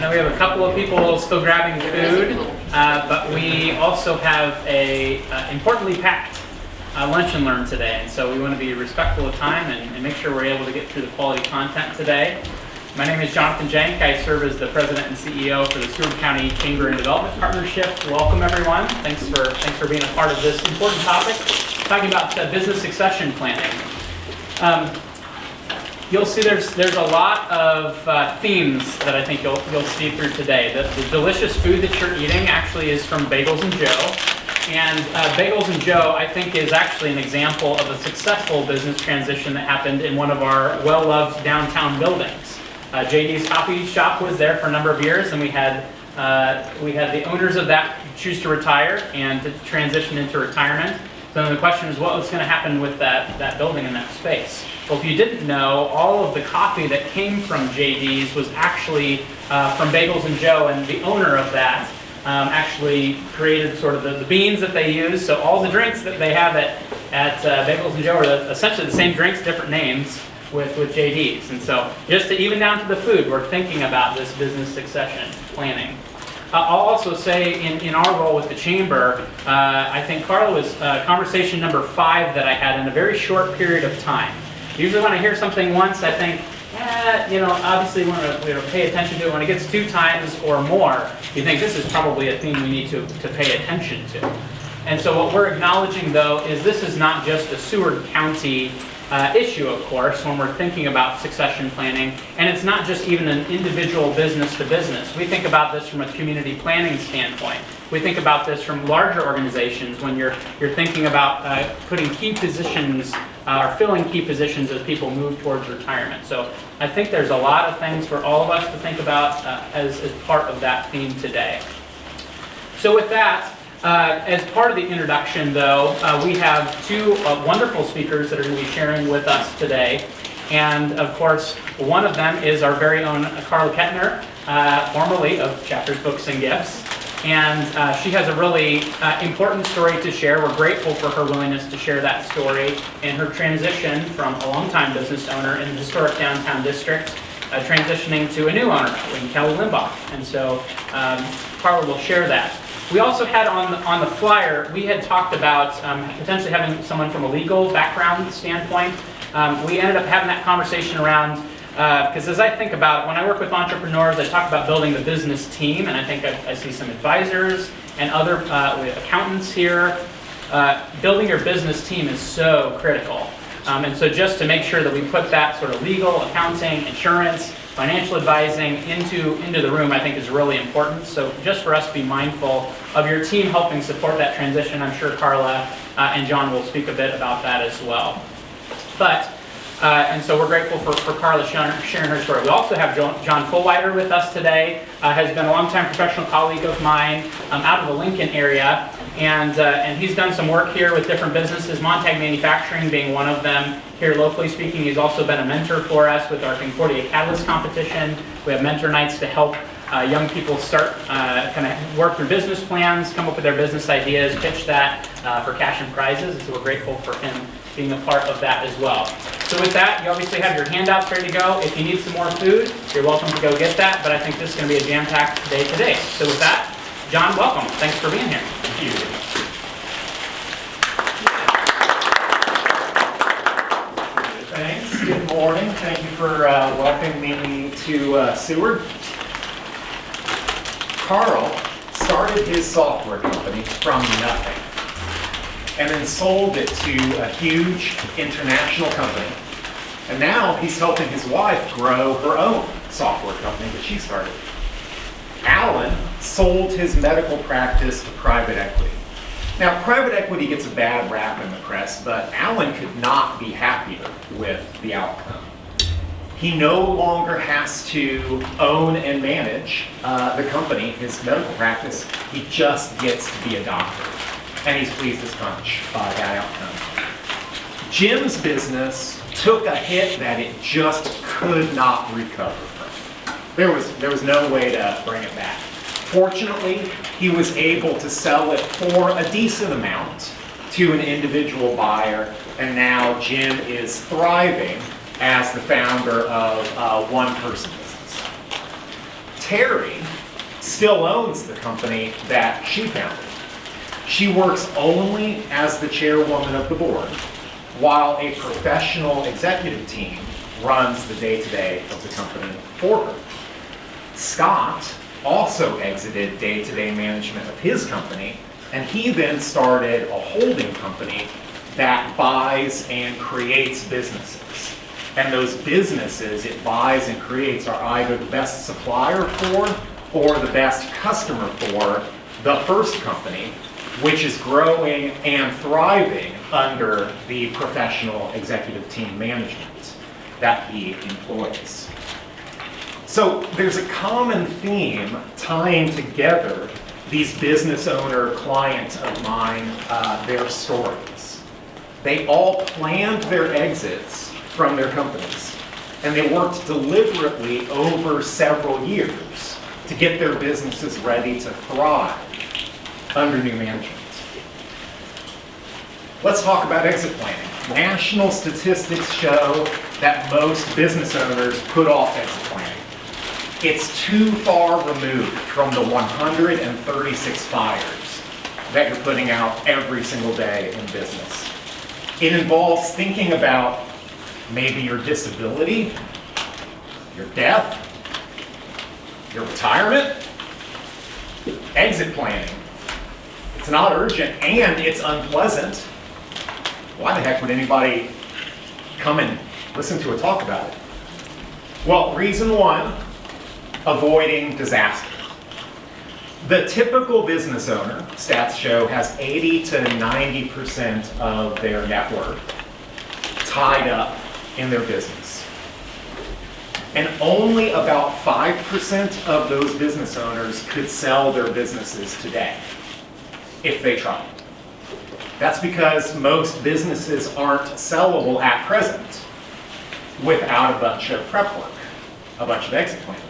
know we have a couple of people still grabbing food, but we also have a importantly packed lunch and learn today, and so we want to be respectful of time and make sure we're able to get through the quality content today. My name is Jonathan Jank. I serve as the President and CEO for the Seward County Chamber and Development Partnership. Welcome, everyone. Thanks for being a part of this important topic, talking about business succession planning. You'll see there's a lot of themes that I think you'll see through today. The delicious food that you're eating actually is from Bagels and Joe. And Bagels and Joe, I think, is actually an example of a successful business transition that happened in one of our well-loved downtown buildings. JD's Coffee Shop was there for a number of years, and we had the owners of that choose to retire and to transition into retirement. So then the question is, what was going to happen with that building and that space? Well, if you didn't know, all of the coffee that came from JD's was actually from Bagels and Joe, and the owner of that actually created sort of the beans that they use. So all the drinks that they have at Bagels and Joe are essentially the same drinks, different names with JD's. And so just to even down to the food, we're thinking about this business succession planning. I'll also say in our role with the Chamber, I think Carla was conversation number 5 that I had in a very short period of time. Usually when I hear something once, I think, obviously we want to pay attention to it. When it gets 2 times or more, you think this is probably a theme we need to pay attention to. And so what we're acknowledging, though, is this is not just a Seward County issue, of course, when we're thinking about succession planning, and it's not just even an individual business to business. We think about this from a community planning standpoint. We think about this from larger organizations when you're thinking about putting key positions or filling key positions as people move towards retirement. So I think there's a lot of things for all of us to think about as part of that theme today. So with that, as part of the introduction, though, we have 2 wonderful speakers that are going to be sharing with us today. And, of course, one of them is our very own Carla Ketner, formerly of Chapters, Books, and Gifts. And she has a really important story to share. We're grateful for her willingness to share that story and her transition from a longtime business owner in the historic downtown district, transitioning to a new owner in Kelly Limbach. And so Carla will share that. We also had on the flyer, we had talked about potentially having someone from a legal background standpoint. We ended up having that conversation around, because as I think about, when I work with entrepreneurs, I talk about building the business team, and I think I see some advisors and other accountants here. Building your business team is so critical. And so just to make sure that we put that sort of legal, accounting, insurance, financial advising into the room, I think is really important. So just for us to be mindful of your team helping support that transition. I'm sure Carla and John will speak a bit about that as well. But, and so we're grateful for Carla sharing her story. We also have John Fulwider with us today, has been a longtime professional colleague of mine out of the Lincoln area. And he's done some work here with different businesses, Montag Manufacturing being one of them. Here locally speaking, he's also been a mentor for us with our Concordia Catalyst competition. We have mentor nights to help young people start, kind of work through business plans, come up with their business ideas, pitch that for cash and prizes. So we're grateful for him being a part of that as well. So with that, you obviously have your handouts ready to go. If you need some more food, you're welcome to go get that. But I think this is going to be a jam-packed day today. So with that, John, welcome. Thanks for being here. Thank you. Thanks. Good morning. Thank you for welcoming me to Seward. Carl started his software company from nothing and then sold it to a huge international company. And now he's helping his wife grow her own software company that she started. Alan sold his medical practice to private equity. Now, private equity gets a bad rap in the press, but Alan could not be happier with the outcome. He no longer has to own and manage the company, his medical practice. He just gets to be a doctor. And he's pleased as punch by that outcome. Jim's business took a hit that it just could not recover from. There was no way to bring it back. Fortunately, he was able to sell it for a decent amount to an individual buyer, and now Jim is thriving as the founder of a one-person business. Terry still owns the company that she founded. She works only as the chairwoman of the board, while a professional executive team runs the day-to-day of the company for her. Scott also exited day-to-day management of his company, and he then started a holding company that buys and creates businesses. And those businesses it buys and creates are either the best supplier for or the best customer for the first company, which is growing and thriving under the professional executive team management that he employs. So there's a common theme tying together these business owner clients of mine, their stories. They all planned their exits from their companies, and they worked deliberately over several years to get their businesses ready to thrive under new management. Let's talk about exit planning. National statistics show that most business owners put off exit planning. It's too far removed from the 136 fires that you're putting out every single day in business. It involves thinking about maybe your disability, your death, your retirement, exit planning. It's not urgent and it's unpleasant. Why the heck would anybody come and listen to a talk about it? Well, reason one, avoiding disaster. The typical business owner, stats show, has 80 to 90% of their net worth tied up in their business. And only about 5% of those business owners could sell their businesses today if they tried. That's because most businesses aren't sellable at present without a bunch of prep work, a bunch of exit planning.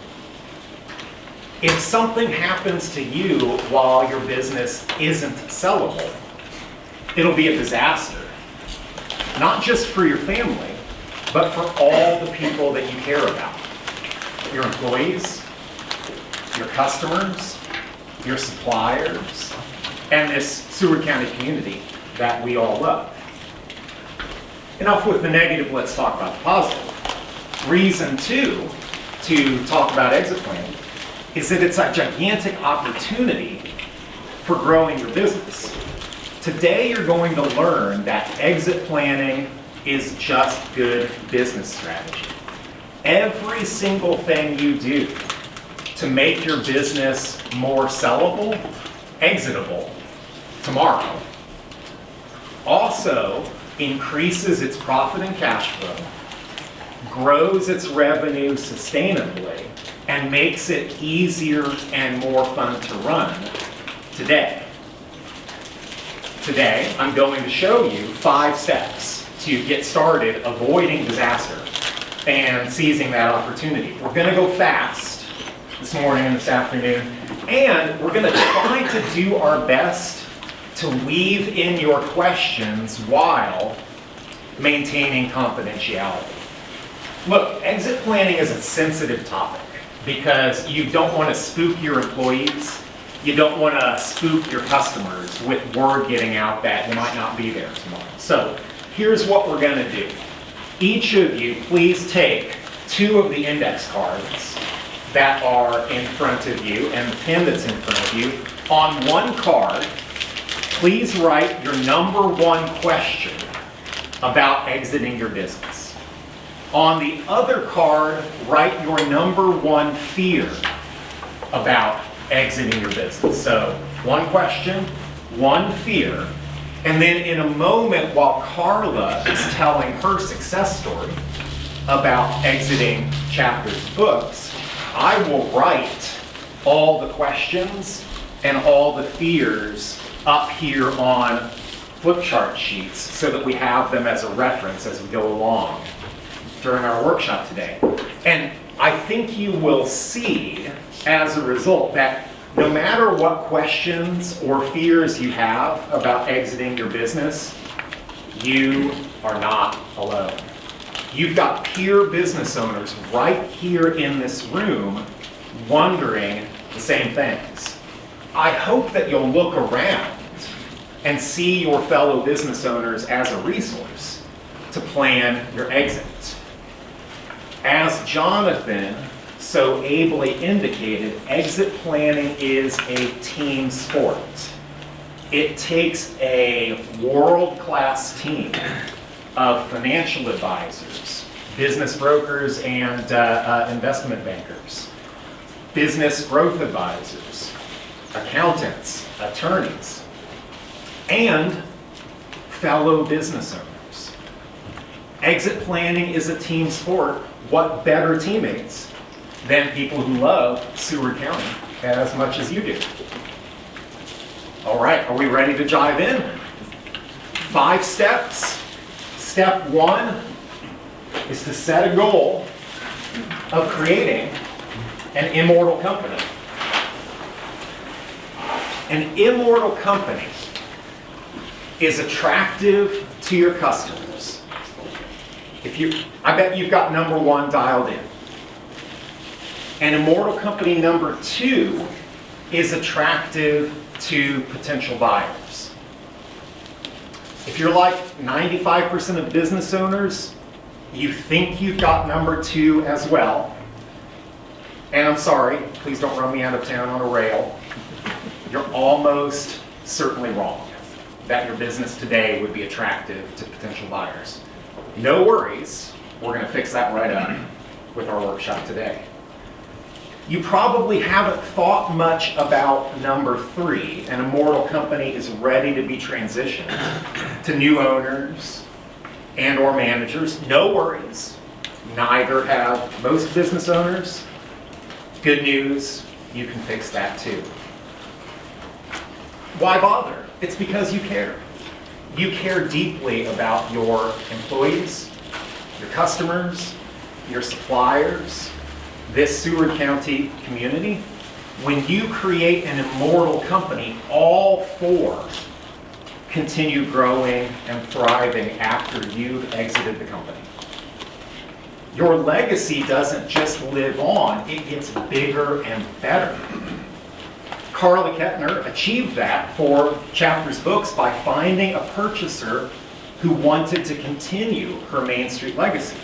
If something happens to you while your business isn't sellable, it'll be a disaster. Not just for your family, but for all the people that you care about. Your employees, your customers, your suppliers, and this Seward County community that we all love. Enough with the negative, let's talk about the positive. Reason two to talk about exit planning is that it's a gigantic opportunity for growing your business. Today you're going to learn that exit planning is just good business strategy. Every single thing you do to make your business more sellable, exitable tomorrow, also increases its profit and cash flow, grows its revenue sustainably, and makes it easier and more fun to run today. Today, I'm going to show you 5 steps to get started avoiding disaster and seizing that opportunity. We're going to go fast this morning and this afternoon, and we're going to try to do our best to weave in your questions while maintaining confidentiality. Look, exit planning is a sensitive topic because you don't want to spook your employees. You don't want to spook your customers with word getting out that you might not be there tomorrow. So here's what we're going to do. Each of you, please take 2 of the index cards that are in front of you and the pen that's in front of you. On one card, please write your number 1 question about exiting your business. On the other card, write your number 1 fear about exiting your business. So 1 question, 1 fear, and then in a moment while Carla is telling her success story about exiting Chapter's books, I will write all the questions and all the fears up here on flip chart sheets so that we have them as a reference as we go along during our workshop today. And I think you will see as a result that no matter what questions or fears you have about exiting your business, you are not alone. You've got peer business owners right here in this room wondering the same things. I hope that you'll look around and see your fellow business owners as a resource to plan your exit. As Jonathan so ably indicated, exit planning is a team sport. It takes a world-class team of financial advisors, business brokers and investment bankers, business growth advisors, accountants, attorneys, and fellow business owners. Exit planning is a team sport. What better teammates than people who love Seward County as much as you do? All right, are we ready to dive in? 5 steps. Step 1 is to set a goal of creating an immortal company. An immortal company is attractive to your customers. I bet you've got number 1 dialed in. An immortal company number 2 is attractive to potential buyers. If you're like 95% of business owners, you think you've got number 2 as well. And I'm sorry, please don't run me out of town on a rail. You're almost certainly wrong that your business today would be attractive to potential buyers. No worries, we're going to fix that right up with our workshop today. You probably haven't thought much about number 3. An immortal company is ready to be transitioned to new owners and or managers. No worries, neither have most business owners. Good news, you can fix that too. Why bother? It's because you care. You care deeply about your employees, your customers, your suppliers, this Seward County community. When you create an immortal company, all 4 continue growing and thriving after you've exited the company. Your legacy doesn't just live on, it gets bigger and better. Carla Ketner achieved that for Chapters Books by finding a purchaser who wanted to continue her Main Street legacy.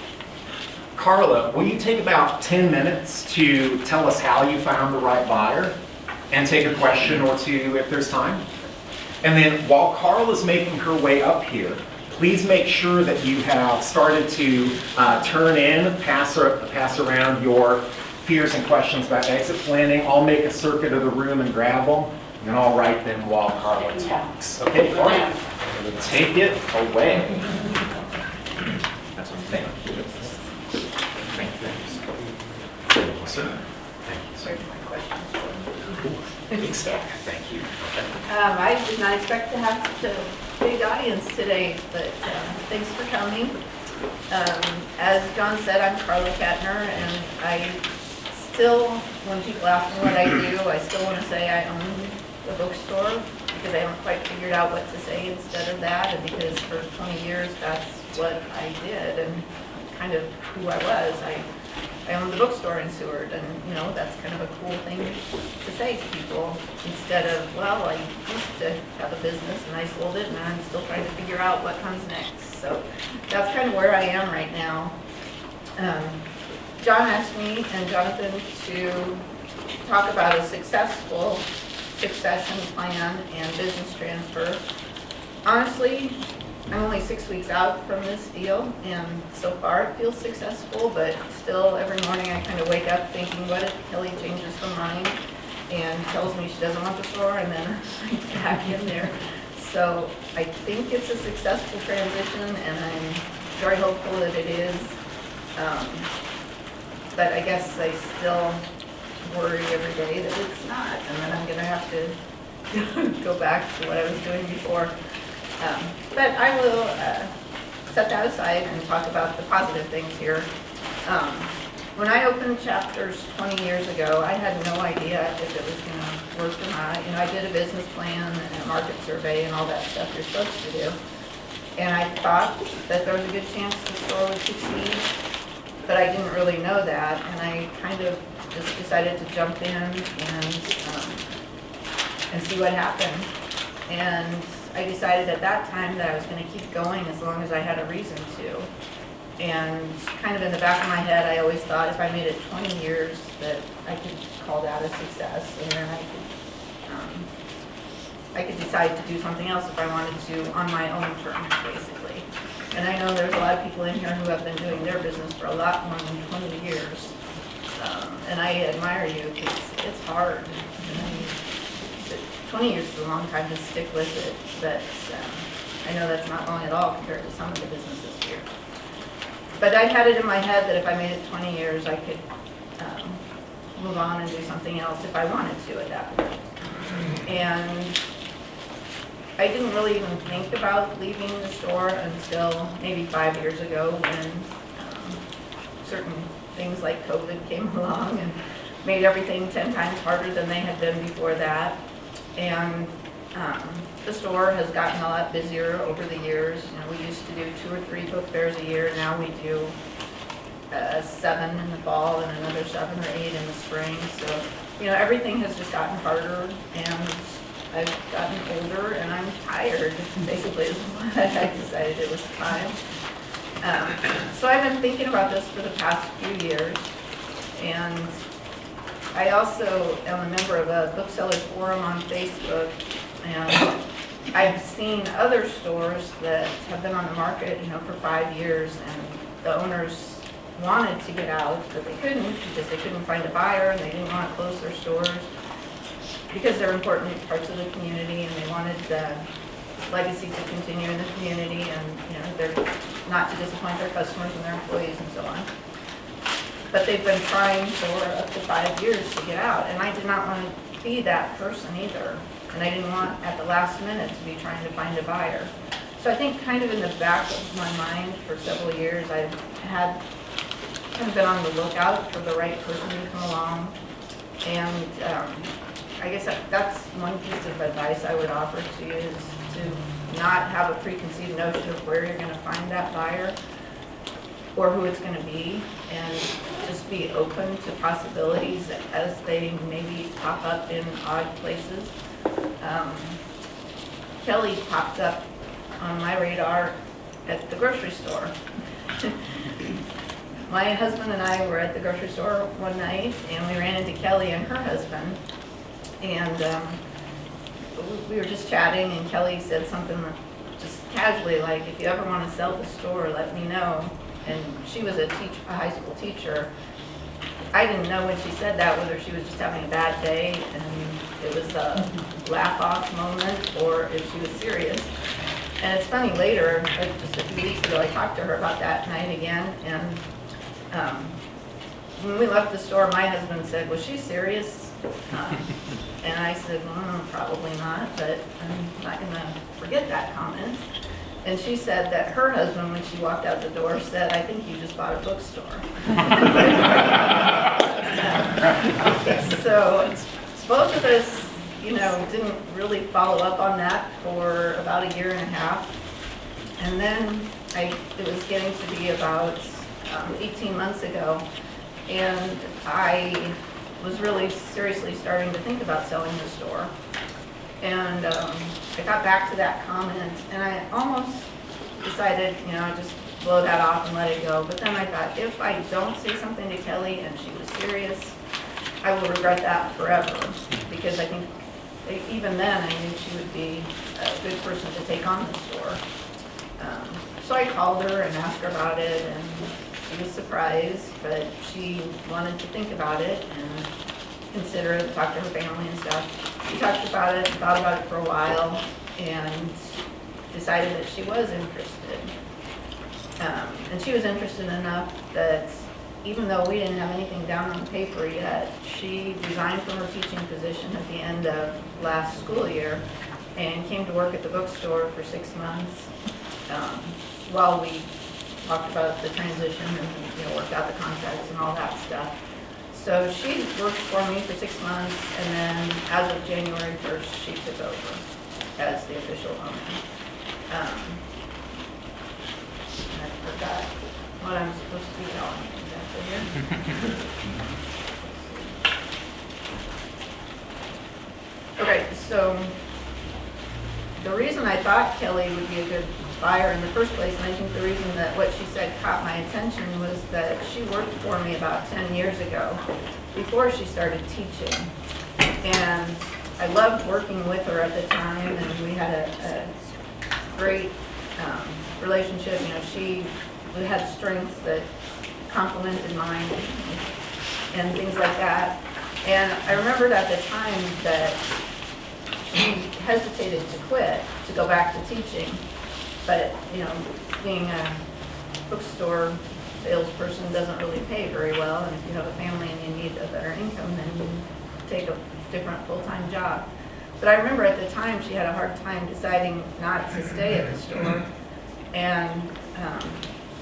Carla, will you take about 10 minutes to tell us how you found the right buyer and take a question or 2 if there's time? And then while Carla's making her way up here, please make sure that you have started to turn in, pass around your fears and questions about exit planning. I'll make a circuit of the room and grab them, and then I'll write them while Carla talks. Okay, Carla, take it away. That's what I'm thinking. Sir. Thank you. My questions. Big step. Thank you. I did not expect to have such a big audience today, but thanks for coming. As John said, I'm Carla Ketner, and I still, when people ask me what I do, I still want to say I own the bookstore because I haven't quite figured out what to say instead of that, and because for 20 years that's what I did and kind of who I was. I owned the bookstore in Seward, and that's kind of a cool thing to say to people instead of, well, I used to have a business and I sold it and I'm still trying to figure out what comes next. So that's kind of where I am right now. John asked me and Jonathan to talk about a successful succession plan and business transfer. Honestly, I'm only 6 weeks out from this deal, and so far it feels successful, but still every morning I kind of wake up thinking, what if Kelly changes her mind and tells me she doesn't want the store, and then I'm back in there. So I think it's a successful transition, and I'm very hopeful that it is. But I guess I still worry every day that it's not, and then I'm going to have to go back to what I was doing before. But I will set that aside and talk about the positive things here. When I opened Chapters 20 years ago, I had no idea if it was going to work or not. I did a business plan and a market survey and all that stuff you're supposed to do. And I thought that there was a good chance the store would succeed, but I didn't really know that. And I kind of just decided to jump in and see what happened. And I decided at that time that I was going to keep going as long as I had a reason to. And kind of in the back of my head, I always thought if I made it 20 years that I could call that a success, and then I could decide to do something else if I wanted to on my own terms, basically. And I know there's a lot of people in here who have been doing their business for a lot more than 20 years. And I admire you. It's hard. 20 years is a long time to stick with it, but I know that's not long at all compared to some of the businesses here. But I had it in my head that if I made it 20 years, I could move on and do something else if I wanted to at that point. And I didn't really even think about leaving the store until maybe 5 years ago when certain things like COVID came along and made everything 10 times harder than they had been before that. And the store has gotten a lot busier over the years. You know, we used to do 2 or 3 book fairs a year. Now we do 7 in the fall and another 7 or 8 in the spring. So, you know, everything has just gotten harder, and I've gotten older and I'm tired, basically is what I decided it was time. So I've been thinking about this for the past few years, and I also am a member of a bookseller forum on Facebook, and I've seen other stores that have been on the market, you know, for 5 years, and the owners wanted to get out, but they couldn't because they couldn't find a buyer, and they didn't want to close their stores because they're important parts of the community, and they wanted the legacy to continue in the community, and you know, they're not to disappoint their customers and their employees and so on. But they've been trying for up to 5 years to get out, and I did not want to be that person either. And I didn't want at the last minute to be trying to find a buyer. So I think kind of in the back of my mind for several years, I've had kind of been on the lookout for the right person to come along. And I guess that's one piece of advice I would offer to you, is to not have a preconceived notion of where you're going to find that buyer or who it's going to be, and just be open to possibilities as they maybe pop up in odd places. Kelly popped up on my radar at the grocery store. My husband and I were at the grocery store one night, and we ran into Kelly and her husband, and we were just chatting, and Kelly said something just casually like, if you ever want to sell the store, let me know. And she was a high school teacher. I didn't know when she said that whether she was just having a bad day and it was a laugh-off moment or if she was serious. And it's funny, later, like just a few weeks ago, I talked to her about that night again, and when we left the store, my husband said, was she serious? And I said, well, probably not, but I'm not going to forget that comment. And she said that her husband, when she walked out the door, said, I think you just bought a bookstore. So both of us, you know, didn't really follow up on that for about 1.5 years. And then it was getting to be about 18 months ago, and I was really seriously starting to think about selling the store. And I got back to that comment, and I almost decided, you know, just blow that off and let it go. But then I thought, if I don't say something to Kelly and she was serious, I will regret that forever. Because I think even then I knew she would be a good person to take on the store. So I called her and asked her about it, and she was surprised, but she wanted to think about it and consider it, talk to her family and stuff. She talked about it, thought about it for a while, and decided that she was interested. And she was interested enough that even though we didn't have anything down on paper yet, she resigned from her teaching position at the end of last school year and came to work at the bookstore for 6 months while we talked about the transition and, you know, worked out the contracts and all that stuff. So she worked for me for 6 months, and then as of January 1st, she took over as the official owner. I forgot what I'm supposed to be telling you exactly here. So the reason I thought Kelly would be a good buyer in the first place, and I think the reason that what she said caught my attention, was that she worked for me about 10 years ago, before she started teaching. And I loved working with her at the time, and we had a great relationship. You know, she had strengths that complemented mine and things like that. And I remembered at the time that she hesitated to quit, to go back to teaching. But, you know, being a bookstore salesperson doesn't really pay very well. And if you have a family and you need a better income, then you take a different full-time job. But I remember at the time she had a hard time deciding not to stay at the store. And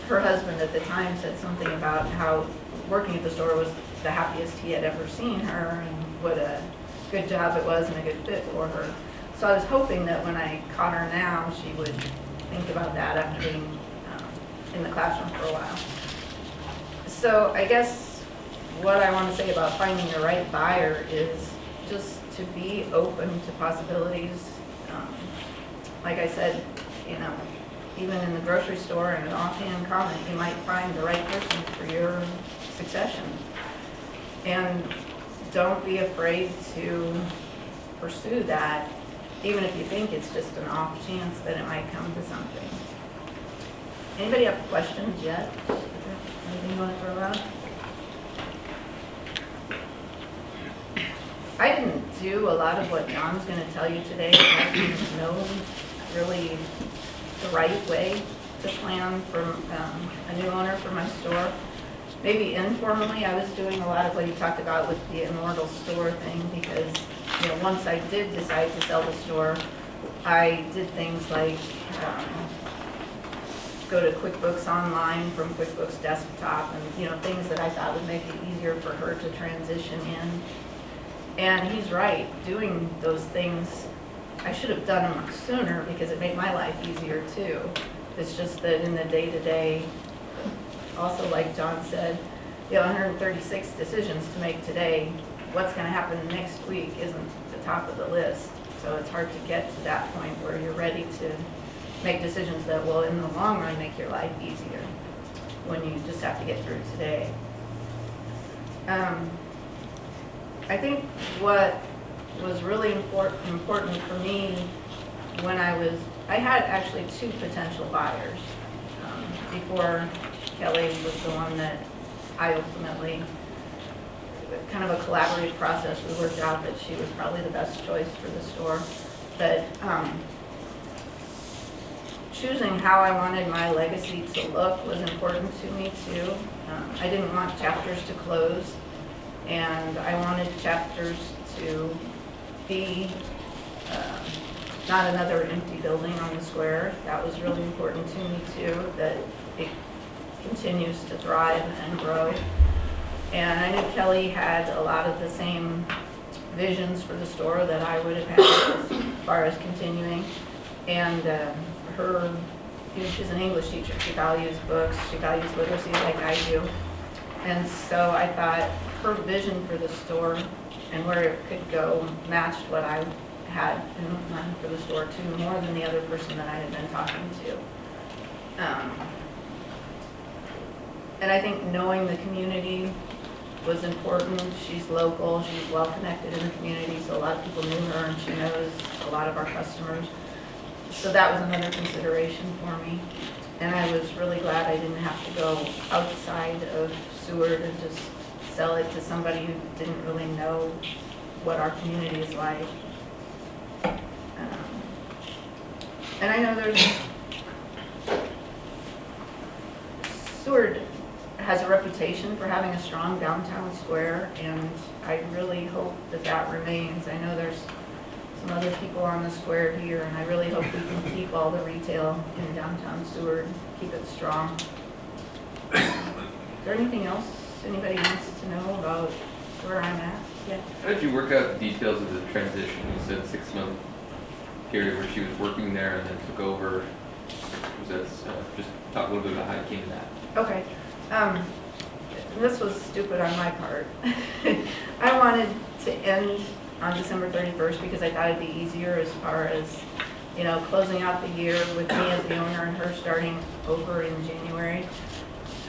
her husband at the time said something about how working at the store was the happiest he had ever seen her, and what a good job it was and a good fit for her. So I was hoping that when I caught her now, she would think about that after being in the classroom for a while. So I guess what I want to say about finding the right buyer is just to be open to possibilities. Like I said, you know, even in the grocery store and an offhand comment, you might find the right person for your succession. And don't be afraid to pursue that, even if you think it's just an off chance that it might come to something. Anybody have questions yet? Anything you want to throw out? I didn't do a lot of what John's going to tell you today. I didn't know really the right way to plan for a new owner for my store. Maybe informally, I was doing a lot of what you talked about with the immortal store thing, because, you know, once I did decide to sell the store, I did things like go to QuickBooks Online from QuickBooks Desktop, and, you know, things that I thought would make it easier for her to transition in. And he's right, doing those things, I should have done them sooner, because it made my life easier too. It's just that in the day-to-day, also like John said, you know, 136 decisions to make today. What's going to happen next week isn't the top of the list. So it's hard to get to that point where you're ready to make decisions that will, in the long run, make your life easier, when you just have to get through today. I think what was really important for me when I had actually two potential buyers before Kelly was the one that I ultimately, kind of a collaborative process, we worked out that she was probably the best choice for the store. But choosing how I wanted my legacy to look was important to me too. I didn't want chapters to close, and I wanted chapters to be not another empty building on the square. That was really important to me too, that it continues to thrive and grow. And I knew Kelly had a lot of the same visions for the store that I would have had as far as continuing. And her, you know, she's an English teacher. She values books. She values literacy like I do. And so I thought her vision for the store and where it could go matched what I had in mind for the store too, more than the other person that I had been talking to. And I think knowing the community was important. She's local, she's well connected in the community, so a lot of people knew her, and she knows a lot of our customers. So that was another consideration for me. And I was really glad I didn't have to go outside of Seward and just sell it to somebody who didn't really know what our community is like. And I know Seward has a reputation for having a strong downtown square, and I really hope that that remains. I know there's some other people on the square here, and I really hope we can keep all the retail in downtown Seward, keep it strong. Is there anything else anybody wants to know about where I'm at? Yeah. How did you work out the details of the transition? You said 6-month period where she was working there and then took over. Was that, just talk a little bit about how you came to that. Okay. This was stupid on my part. I wanted to end on December 31st because I thought it'd be easier as far as, you know, closing out the year with me as the owner and her starting over in January.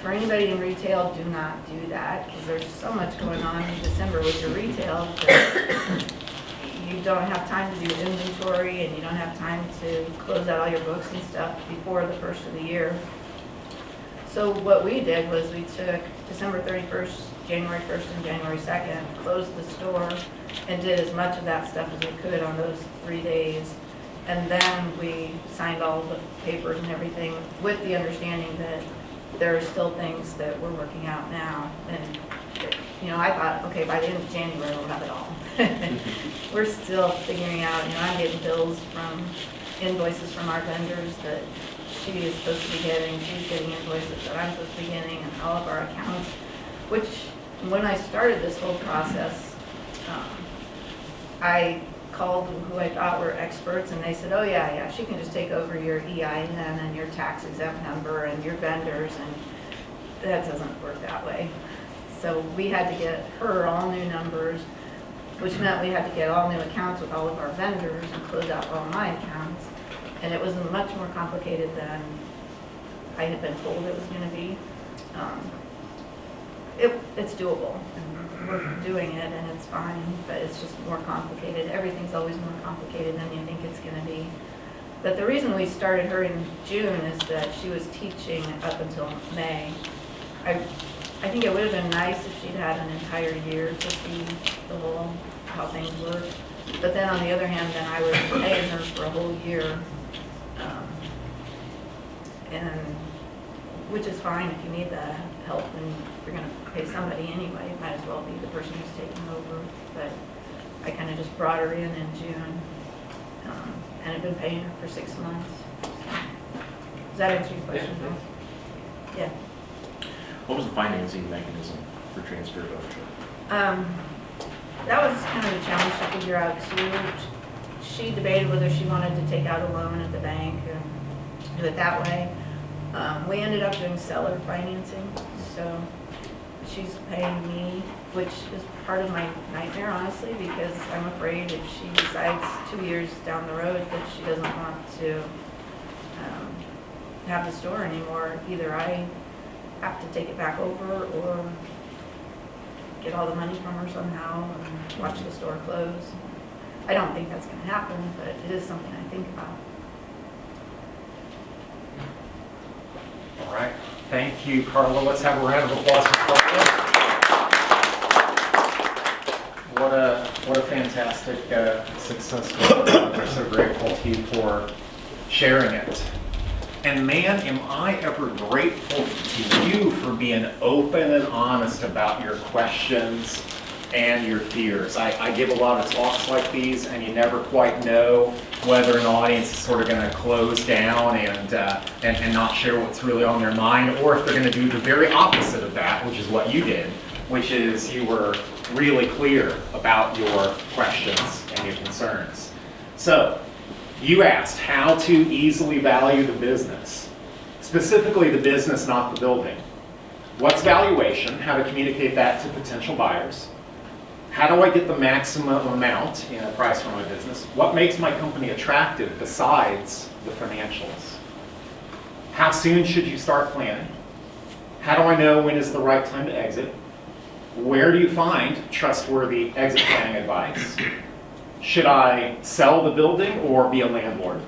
For anybody in retail, do not do that because there's so much going on in December with your retail that you don't have time to do inventory and you don't have time to close out all your books and stuff before the first of the year. So what we did was we took December 31st, January 1st, and January 2nd, closed the store, and did as much of that stuff as we could on those 3 days. And then we signed all the papers and everything with the understanding that there are still things that we're working out now. And, you know, I thought, okay, by the end of January, we'll have it all. We're still figuring out, you know, I'm getting bills from invoices from our vendors that she is supposed to be getting. She's getting invoices that I'm supposed to be getting, and all of our accounts, which when I started this whole process, I called who I thought were experts, and they said, oh yeah, she can just take over your EIN and your tax exempt number and your vendors, and that doesn't work that way. So we had to get her all new numbers, which meant we had to get all new accounts with all of our vendors and close out all my accounts. And it was much more complicated than I had been told it was going to be. It's doable, and we're doing it, and it's fine, but it's just more complicated. Everything's always more complicated than you think it's going to be. But the reason we started her in June is that she was teaching up until May. I think it would have been nice if she'd had an entire year to see the whole, how things work. But then on the other hand, then I was paying her for a whole year. And which is fine if you need the help and you're going to pay somebody anyway. It might as well be the person who's taking over. But I kind of just brought her in June, and I've been paying her for 6 months. Does that answer your question? Yeah. What was the financing mechanism for transfer of ownership? That was kind of a challenge to figure out too. She debated whether she wanted to take out a loan at the bank and do it that way. We ended up doing seller financing, so she's paying me, which is part of my nightmare, honestly, because I'm afraid if she decides 2 years down the road that she doesn't want to have the store anymore, either I have to take it back over or get all the money from her somehow and watch the store close. I don't think that's going to happen, but it is something I think about. All right. Thank you, Carla. Let's have a round of applause for Carla. What a fantastic success story. We're so grateful to you for sharing it. And man, am I ever grateful to you for being open and honest about your questions and your fears. I give a lot of talks like these, and you never quite know whether an audience is sort of going to close down and not share what's really on their mind, or if they're going to do the very opposite of that, which is what you did, which is you were really clear about your questions and your concerns. So, you asked how to easily value the business, specifically the business, not the building. What's valuation? How to communicate that to potential buyers. How do I get the maximum amount in a price for my business? What makes my company attractive besides the financials? How soon should you start planning? How do I know when is the right time to exit? Where do you find trustworthy exit planning advice? Should I sell the building or be a landlord?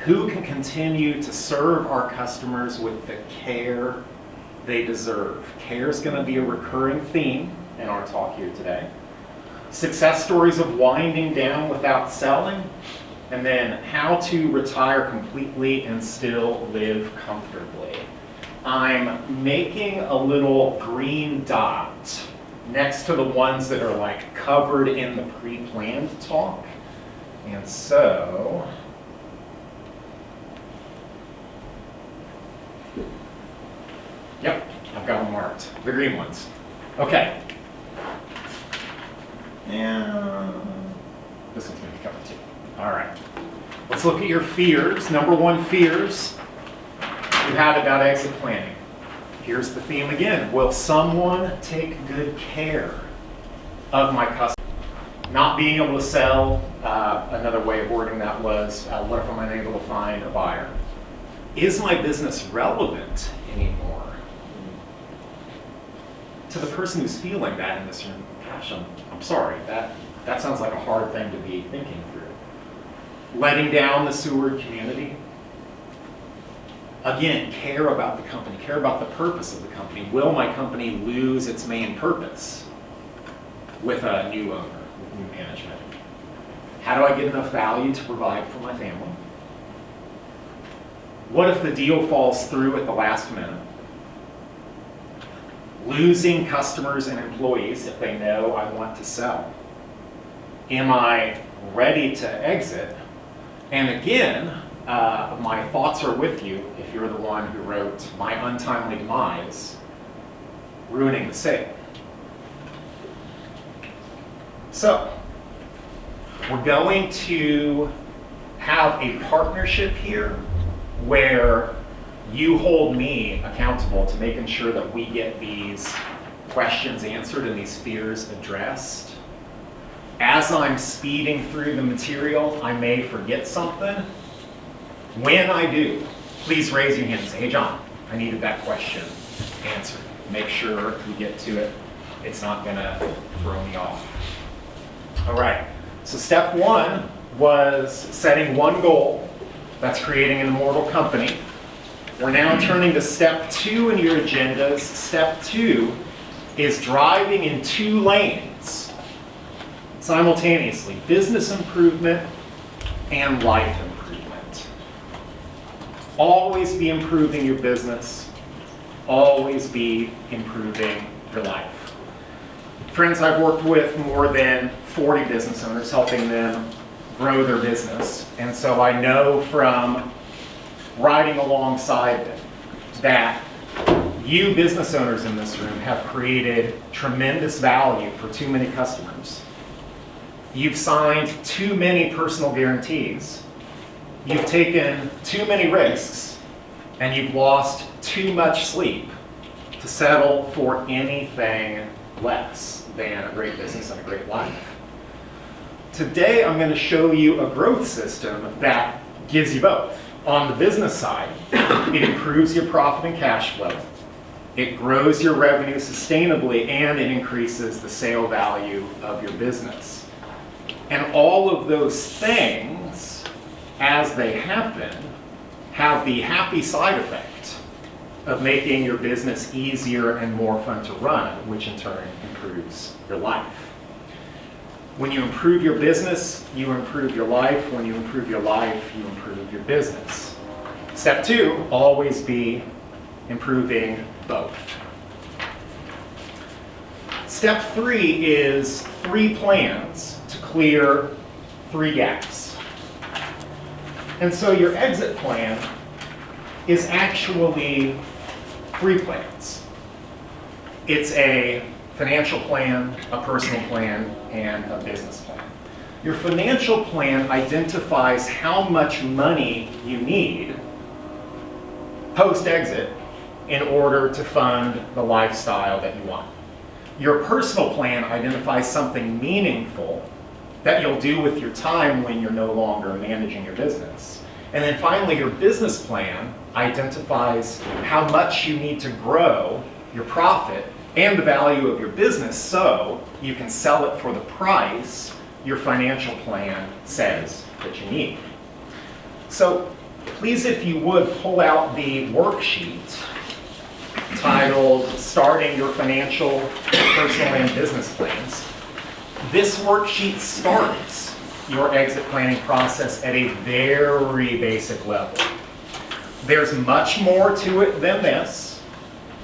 Who can continue to serve our customers with the care they deserve? Care is going to be a recurring theme in our talk here today. Success stories of winding down without selling, and then how to retire completely and still live comfortably. I'm making a little green dot next to the ones that are like covered in the pre-planned talk. And so, yep, I've got them marked, the green ones. Okay. And this one's going to be covered too. All right. Let's look at your fears. Number one, fears you had about exit planning. Here's the theme again. Will someone take good care of my customer? Not being able to sell, another way of wording that was, what if I'm unable to find a buyer? Is my business relevant anymore? To the person who's feeling that in this room, gosh, I'm sorry, that sounds like a hard thing to be thinking through. Letting down the Seward community. Again, care about the company, care about the purpose of the company. Will my company lose its main purpose with a new owner, with new management? How do I get enough value to provide for my family? What if the deal falls through at the last minute? Losing customers and employees if they know I want to sell. Am I ready to exit? And again, my thoughts are with you if you're the one who wrote my untimely demise, ruining the sale. So, we're going to have a partnership here where you hold me accountable to making sure that we get these questions answered and these fears addressed. As I'm speeding through the material, I may forget something. When I do, please raise your hand and say, hey John, I needed that question answered. Make sure we get to it. It's not gonna throw me off. All right, so step one was setting one goal. That's creating an immortal company. We're now turning to step two in your agendas. Step two is driving in 2 lanes simultaneously, business improvement and life improvement. Always be improving your business. Always be improving your life. Friends, I've worked with more than 40 business owners, helping them grow their business. And so I know from riding alongside them that you business owners in this room have created tremendous value for too many customers. You've signed too many personal guarantees. You've taken too many risks, and you've lost too much sleep to settle for anything less than a great business and a great life. Today, I'm going to show you a growth system that gives you both. On the business side, it improves your profit and cash flow. It grows your revenue sustainably, and it increases the sale value of your business. And all of those things, as they happen, have the happy side effect of making your business easier and more fun to run, which in turn improves your life. When you improve your business, you improve your life. When you improve your life, you improve your business. Step two, always be improving both. Step three is 3 plans to clear 3 gaps. And so your exit plan is actually 3 plans. It's a financial plan, a personal plan, and a business plan. Your financial plan identifies how much money you need post-exit in order to fund the lifestyle that you want. Your personal plan identifies something meaningful that you'll do with your time when you're no longer managing your business. And then finally, your business plan identifies how much you need to grow your profit and the value of your business so you can sell it for the price your financial plan says that you need. So please, if you would, pull out the worksheet titled Starting Your Financial, Personal, and Business Plans. This worksheet starts your exit planning process at a very basic level. There's much more to it than this,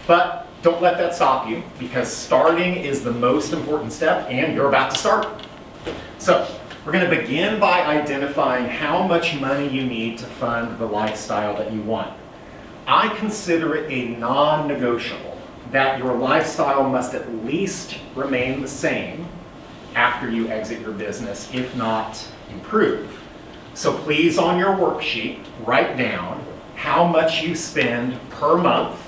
but don't let that stop you, because starting is the most important step, and you're about to start. So we're going to begin by identifying how much money you need to fund the lifestyle that you want. I consider it a non-negotiable that your lifestyle must at least remain the same after you exit your business, if not improve. So please, on your worksheet, write down how much you spend per month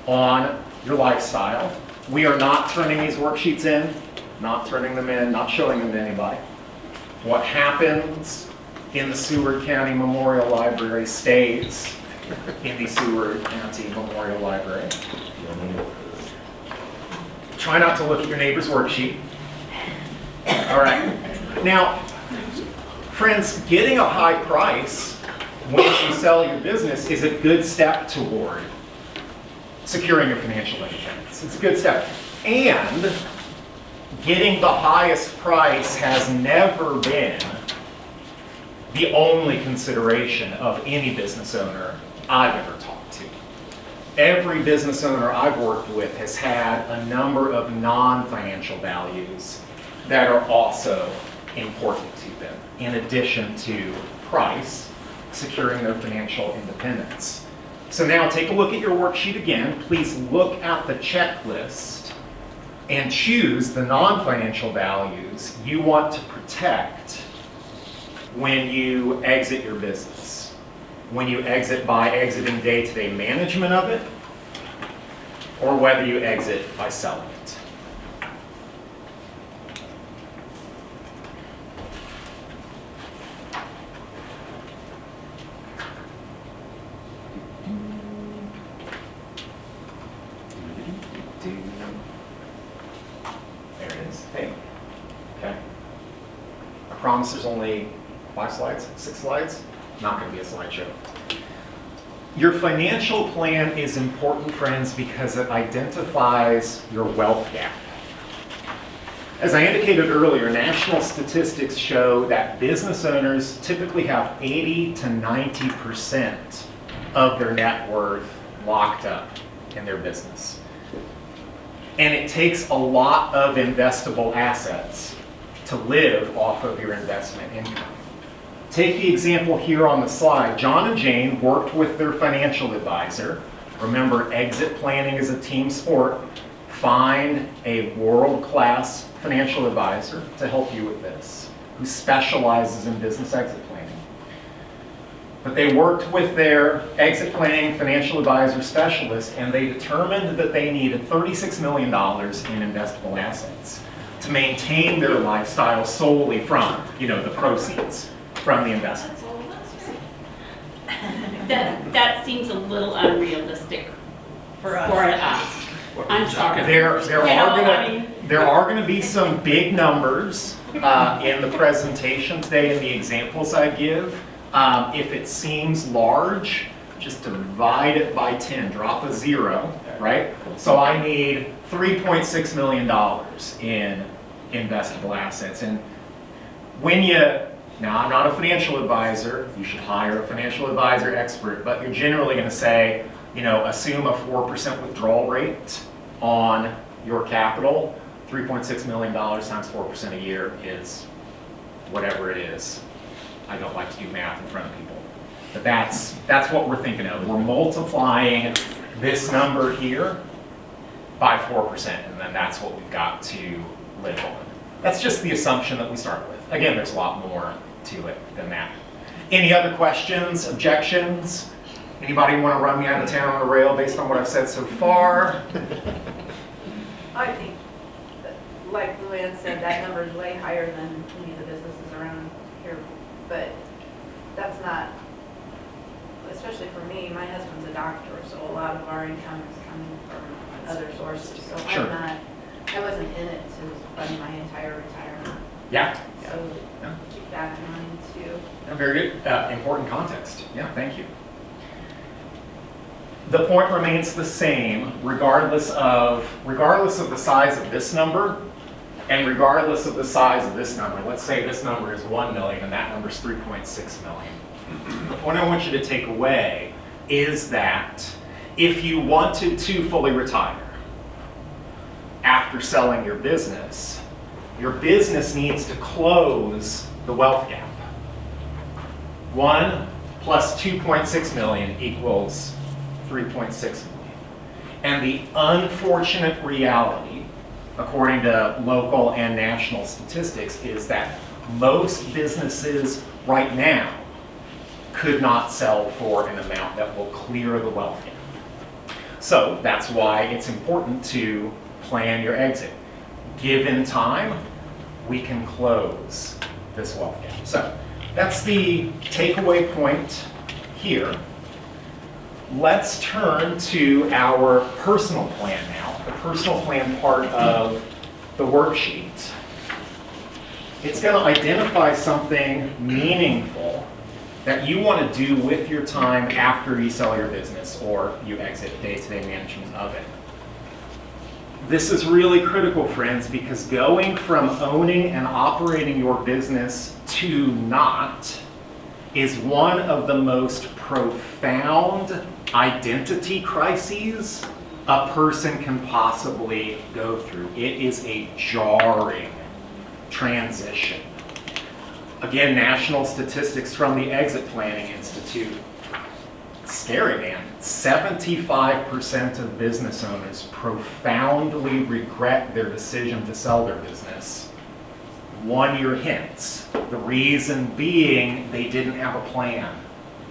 on your lifestyle. We are not turning these worksheets in not turning them in, not showing them to anybody. What happens in the Seward County Memorial Library stays in the Seward County Memorial Library. Try not to look at your neighbor's worksheet. All right. Now, friends, getting a high price when you sell your business is a good step toward securing your financial independence. It's a good step. And getting the highest price has never been the only consideration of any business owner I've ever talked to. Every business owner I've worked with has had a number of non-financial values that are also important to them, in addition to price, securing their financial independence. So now take a look at your worksheet again. Please look at the checklist and choose the non-financial values you want to protect when you exit your business. When you exit by exiting day-to-day management of it, or whether you exit by selling it. There it is. Hey. Okay. I promise there's only 5 slides, 6 slides. Not going to be a slideshow. Your financial plan is important, friends, because it identifies your wealth gap. As I indicated earlier, national statistics show that business owners typically have 80 to 90% of their net worth locked up in their business. And it takes a lot of investable assets to live off of your investment income. Take the example here on the slide. John and Jane worked with their financial advisor. Remember, exit planning is a team sport. Find a world-class financial advisor to help you with this, who specializes in business exit planning. But they worked with their exit planning financial advisor specialist, and they determined that they needed $36 million in investable assets to maintain their lifestyle solely from, the proceeds from the investment. That seems a little unrealistic for us. I'm sorry. There are going to be some big numbers in the presentation today in the examples I give. If it seems large, just divide it by 10, drop a 0, right? So I need $3.6 million in investable assets. And now I'm not a financial advisor, you should hire a financial advisor expert, but you're generally going to say, assume a 4% withdrawal rate on your capital. $3.6 million times 4% a year is whatever it is. I don't like to do math in front of people. But that's what we're thinking of. We're multiplying this number here by 4%, and then that's what we've got to live on. That's just the assumption that we start with. Again, there's a lot more to it than that. Any other questions, objections? Anybody want to run me out of town on a rail based on what I've said so far? I think, like Luann said, that number is way higher than any of the businesses around here. But that's not, especially for me, my husband's a doctor, so a lot of our income is coming from other sources. So Sure. I wasn't in it to fund my entire retirement. Yeah. So Yeah. keep that in mind too. Yeah, very good. Important context. Yeah, thank you. The point remains the same regardless of the size of this number and regardless of the size of this number. Let's say this number is 1 million and that number is 3.6 million. The point I want you to take away is that if you wanted to fully retire after selling your business needs to close the wealth gap. 1 plus 2.6 million equals 3.6 million. And the unfortunate reality, according to local and national statistics, is that most businesses right now could not sell for an amount that will clear the wealth gap. So that's why it's important to plan your exit. given time, we can close this wealth gap. So that's the takeaway point here. Let's turn to our personal plan now, the personal plan part of the worksheet. It's going to identify something meaningful that you want to do with your time after you sell your business or you exit day-to-day management of it. This is really critical, friends, because going from owning and operating your business to not is one of the most profound identity crises a person can possibly go through. It is a jarring transition. Again, national statistics from the Exit Planning Institute. Scary, man. 75% of business owners profoundly regret their decision to sell their business 1 year hence. The reason being they didn't have a plan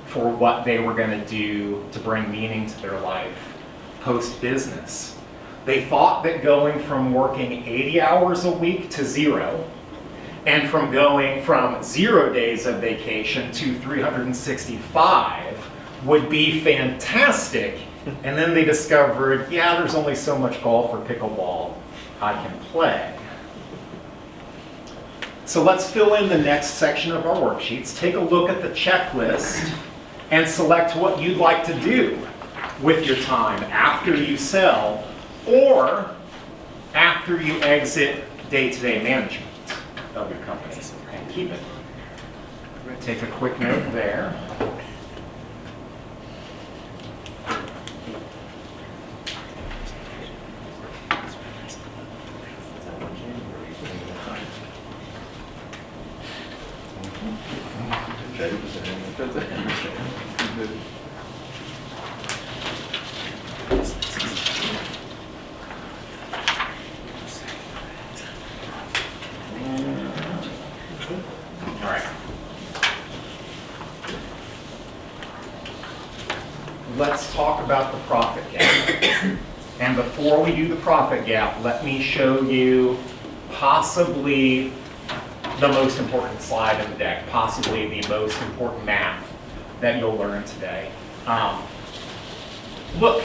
for what they were going to do to bring meaning to their life post-business. They thought that going from working 80 hours a week to 0, and from going from 0 days of vacation to 365 would be fantastic. And then they discovered, yeah, there's only so much golf or pickleball I can play. So let's fill in the next section of our worksheets. Take a look at the checklist and select what you'd like to do with your time after you sell or after you exit day-to-day management of your company and keep it. Take a quick note there. All right. Let's talk about the profit gap. And before we do the profit gap, let me show you possibly the most important slide in the deck, possibly the most important math that you'll learn today. Look,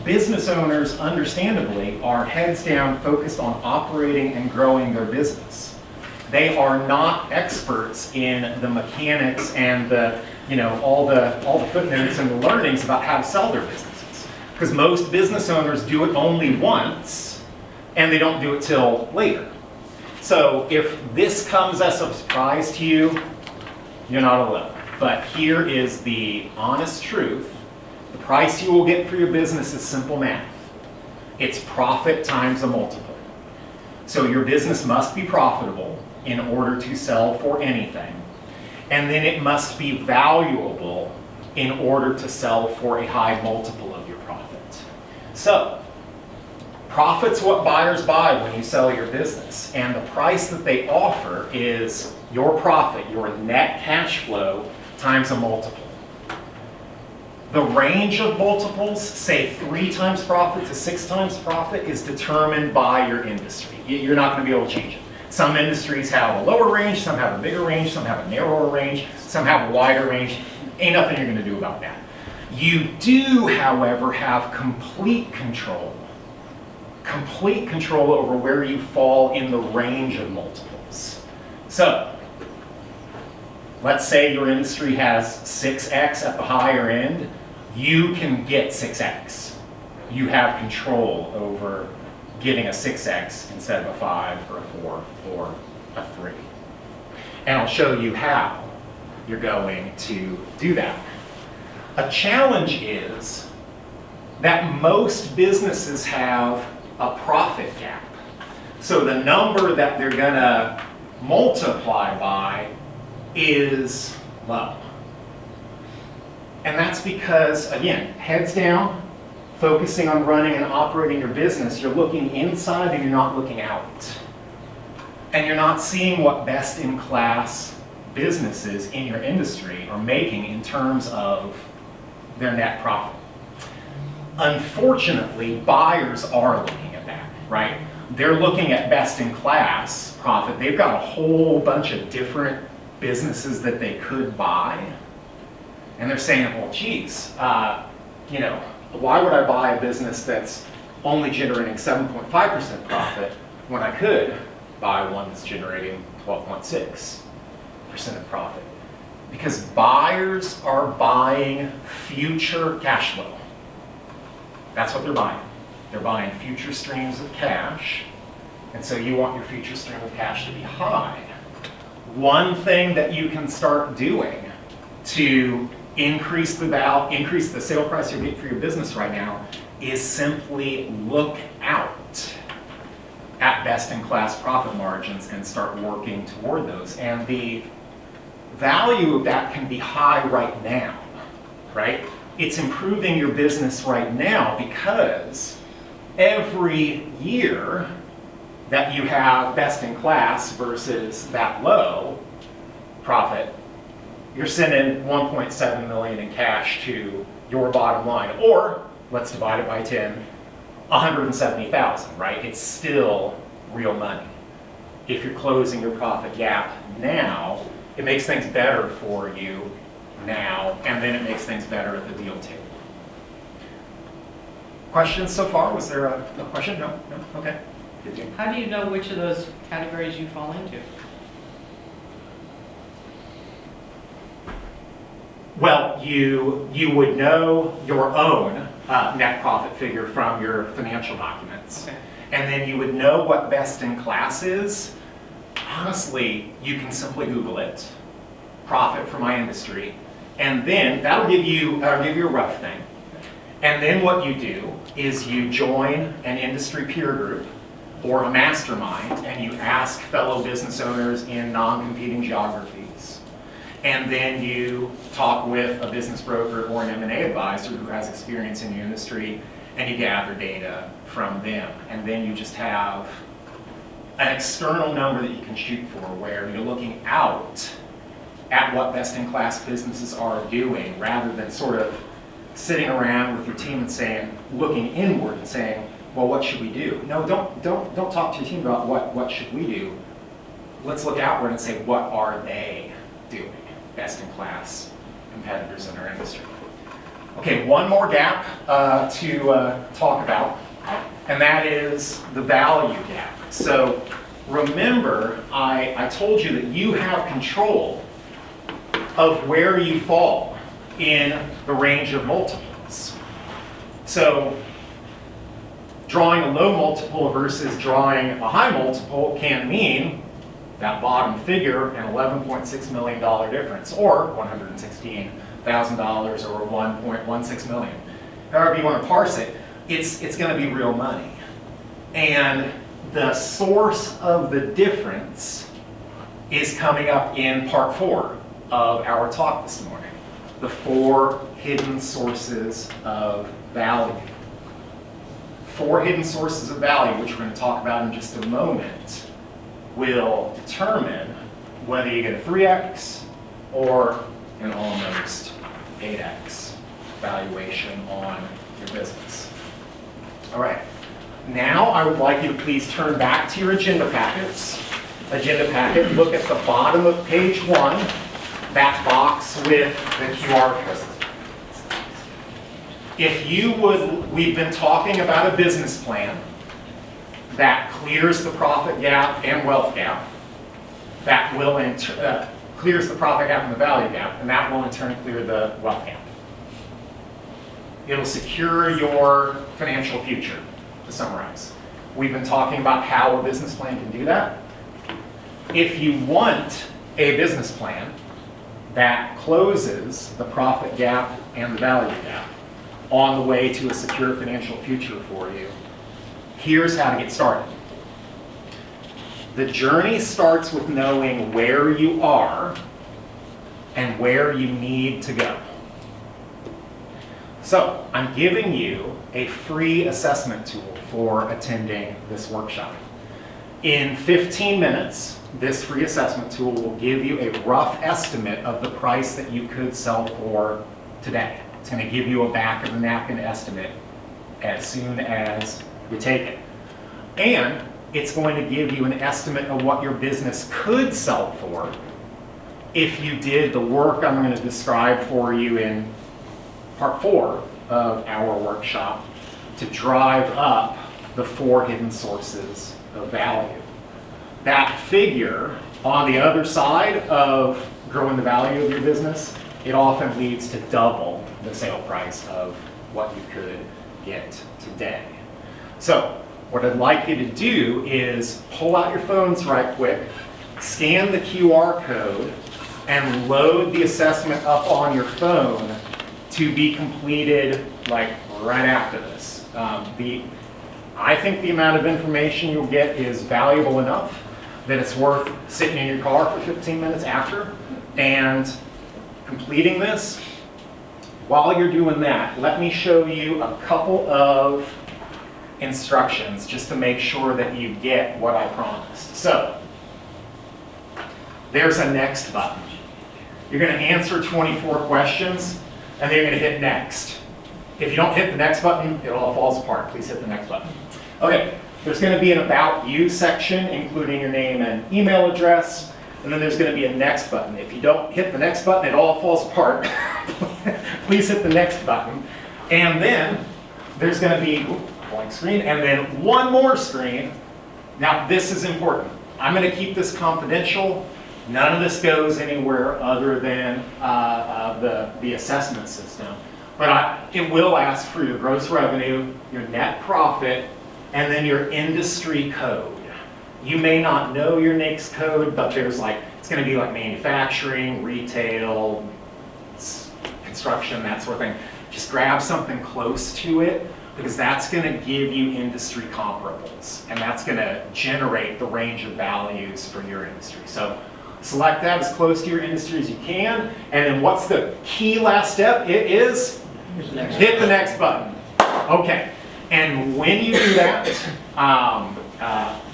business owners, understandably, are heads down focused on operating and growing their business. They are not experts in the mechanics and the, all the footnotes and the learnings about how to sell their businesses. Because most business owners do it only once, and they don't do it till later. So if this comes as a surprise to you, you're not alone. But here is the honest truth. The price you will get for your business is simple math. It's profit times a multiple. So your business must be profitable in order to sell for anything. And then it must be valuable in order to sell for a high multiple of your profit. So, profit's what buyers buy when you sell your business. And the price that they offer is your profit, your net cash flow, times a multiple. The range of multiples, say 3 times profit to 6 times profit, is determined by your industry. You're not going to be able to change it. Some industries have a lower range, some have a bigger range, some have a narrower range, some have a wider range. Ain't nothing you're going to do about that. You do, however, have complete control over where you fall in the range of multiples. So, let's say your industry has 6x at the higher end. You can get 6x. You have control over getting a 6x instead of a 5 or a 4 or a 3. And I'll show you how you're going to do that. A challenge is that most businesses have a profit gap. So the number that they're going to multiply by is low. And that's because, again, heads down, focusing on running and operating your business, you're looking inside and you're not looking out. And you're not seeing what best-in-class businesses in your industry are making in terms of their net profit. Unfortunately, buyers are looking at that, right? they're looking at best in class profit. They've got a whole bunch of different businesses that they could buy. And they're saying, well, geez, you know, why would I buy a business that's only generating 7.5% profit when I could buy one that's generating 12.6% of profit? Because buyers are buying future cash flow. That's what they're buying. They're buying future streams of cash. And so you want your future stream of cash to be high. One thing that you can start doing to increase the sale price you get for your business right now is simply look out at best-in-class profit margins and start working toward those. And the value of that can be high right now, right? It's improving your business right now because every year that you have best-in-class versus that low profit, you're sending $1.7 million in cash to your bottom line. Or, let's divide it by 10, $170,000, right? It's still real money. If you're closing your profit gap now, it makes things better for you now, and then it makes things better at the deal table. Questions so far? Was there a question? No? No? Okay. Good deal. How do you know which of those categories you fall into? Well, you would know your own net profit figure from your financial documents. Okay. And then you would know what best in class is. Honestly, you can simply Google it, profit for my industry, and then that'll give you a rough thing. And then what you do is you join an industry peer group or a mastermind, and you ask fellow business owners in non-competing geographies. And then you talk with a business broker or an M&A advisor who has experience in the industry, and you gather data from them. And then you just have an external number that you can shoot for, where you're looking out at what best-in-class businesses are doing, rather than sort of sitting around with your team and saying, looking inward and saying, well, what should we do? No, don't talk to your team about what should we do. Let's look outward and say, what are they doing? Best-in-class competitors in our industry. Okay, one more gap to talk about, and that is the value gap. So remember, I told you that you have control of where you fall in the range of multiples. So drawing a low multiple versus drawing a high multiple can mean that bottom figure, an $11.6 million difference, or $116,000 or $1.16 million. However you want to parse it, it's going to be real money. And the source of the difference is coming up in part 4 of our talk this morning. The 4 hidden sources of value. 4 hidden sources of value, which we're going to talk about in just a moment, will determine whether you get a 3x or an almost 8x valuation on your business. All right. Now I would like you to please turn back to your agenda packets. Agenda packet, look at the bottom of page 1, that box with the QR code. If you would, we've been talking about a business plan that clears the profit gap and wealth gap, that will clears the profit gap and the value gap, and that will in turn clear the wealth gap. It'll secure your financial future, to summarize. We've been talking about how a business plan can do that. If you want a business plan that closes the profit gap and the value gap on the way to a secure financial future for you, here's how to get started. The journey starts with knowing where you are and where you need to go. So, I'm giving you a free assessment tool for attending this workshop. In 15 minutes, this free assessment tool will give you a rough estimate of the price that you could sell for today. It's going to give you a back of the napkin estimate as soon as you take it. And it's going to give you an estimate of what your business could sell for if you did the work I'm going to describe for you in part 4 of our workshop to drive up the 4 hidden sources of value. That figure on the other side of growing the value of your business, it often leads to double the sale price of what you could get today. So what I'd like you to do is pull out your phones right quick, scan the QR code, and load the assessment up on your phone to be completed like right after this. I think the amount of information you'll get is valuable enough that it's worth sitting in your car for 15 minutes after and completing this. While you're doing that, let me show you a couple of instructions just to make sure that you get what I promised. So, there's a next button. You're going to answer 24 questions, and then you're going to hit next. If you don't hit the next button, it all falls apart. Please hit the next button. Okay, there's going to be an About You section, including your name and email address, and then there's going to be a Next button. If you don't hit the next button, it all falls apart. Please hit the Next button. And then there's going to be blank screen, and then one more screen. Now, this is important. I'm going to keep this confidential. None of this goes anywhere other than the assessment system. But it will ask for your gross revenue, your net profit, and then your industry code. You may not know your NAICS code, but there's it's going to be like manufacturing, retail, construction, that sort of thing. Just grab something close to it, because that's going to give you industry comparables, and that's going to generate the range of values for your industry. So select that as close to your industry as you can, and then what's the key last step? It is hit the next button. Okay, and when you do that,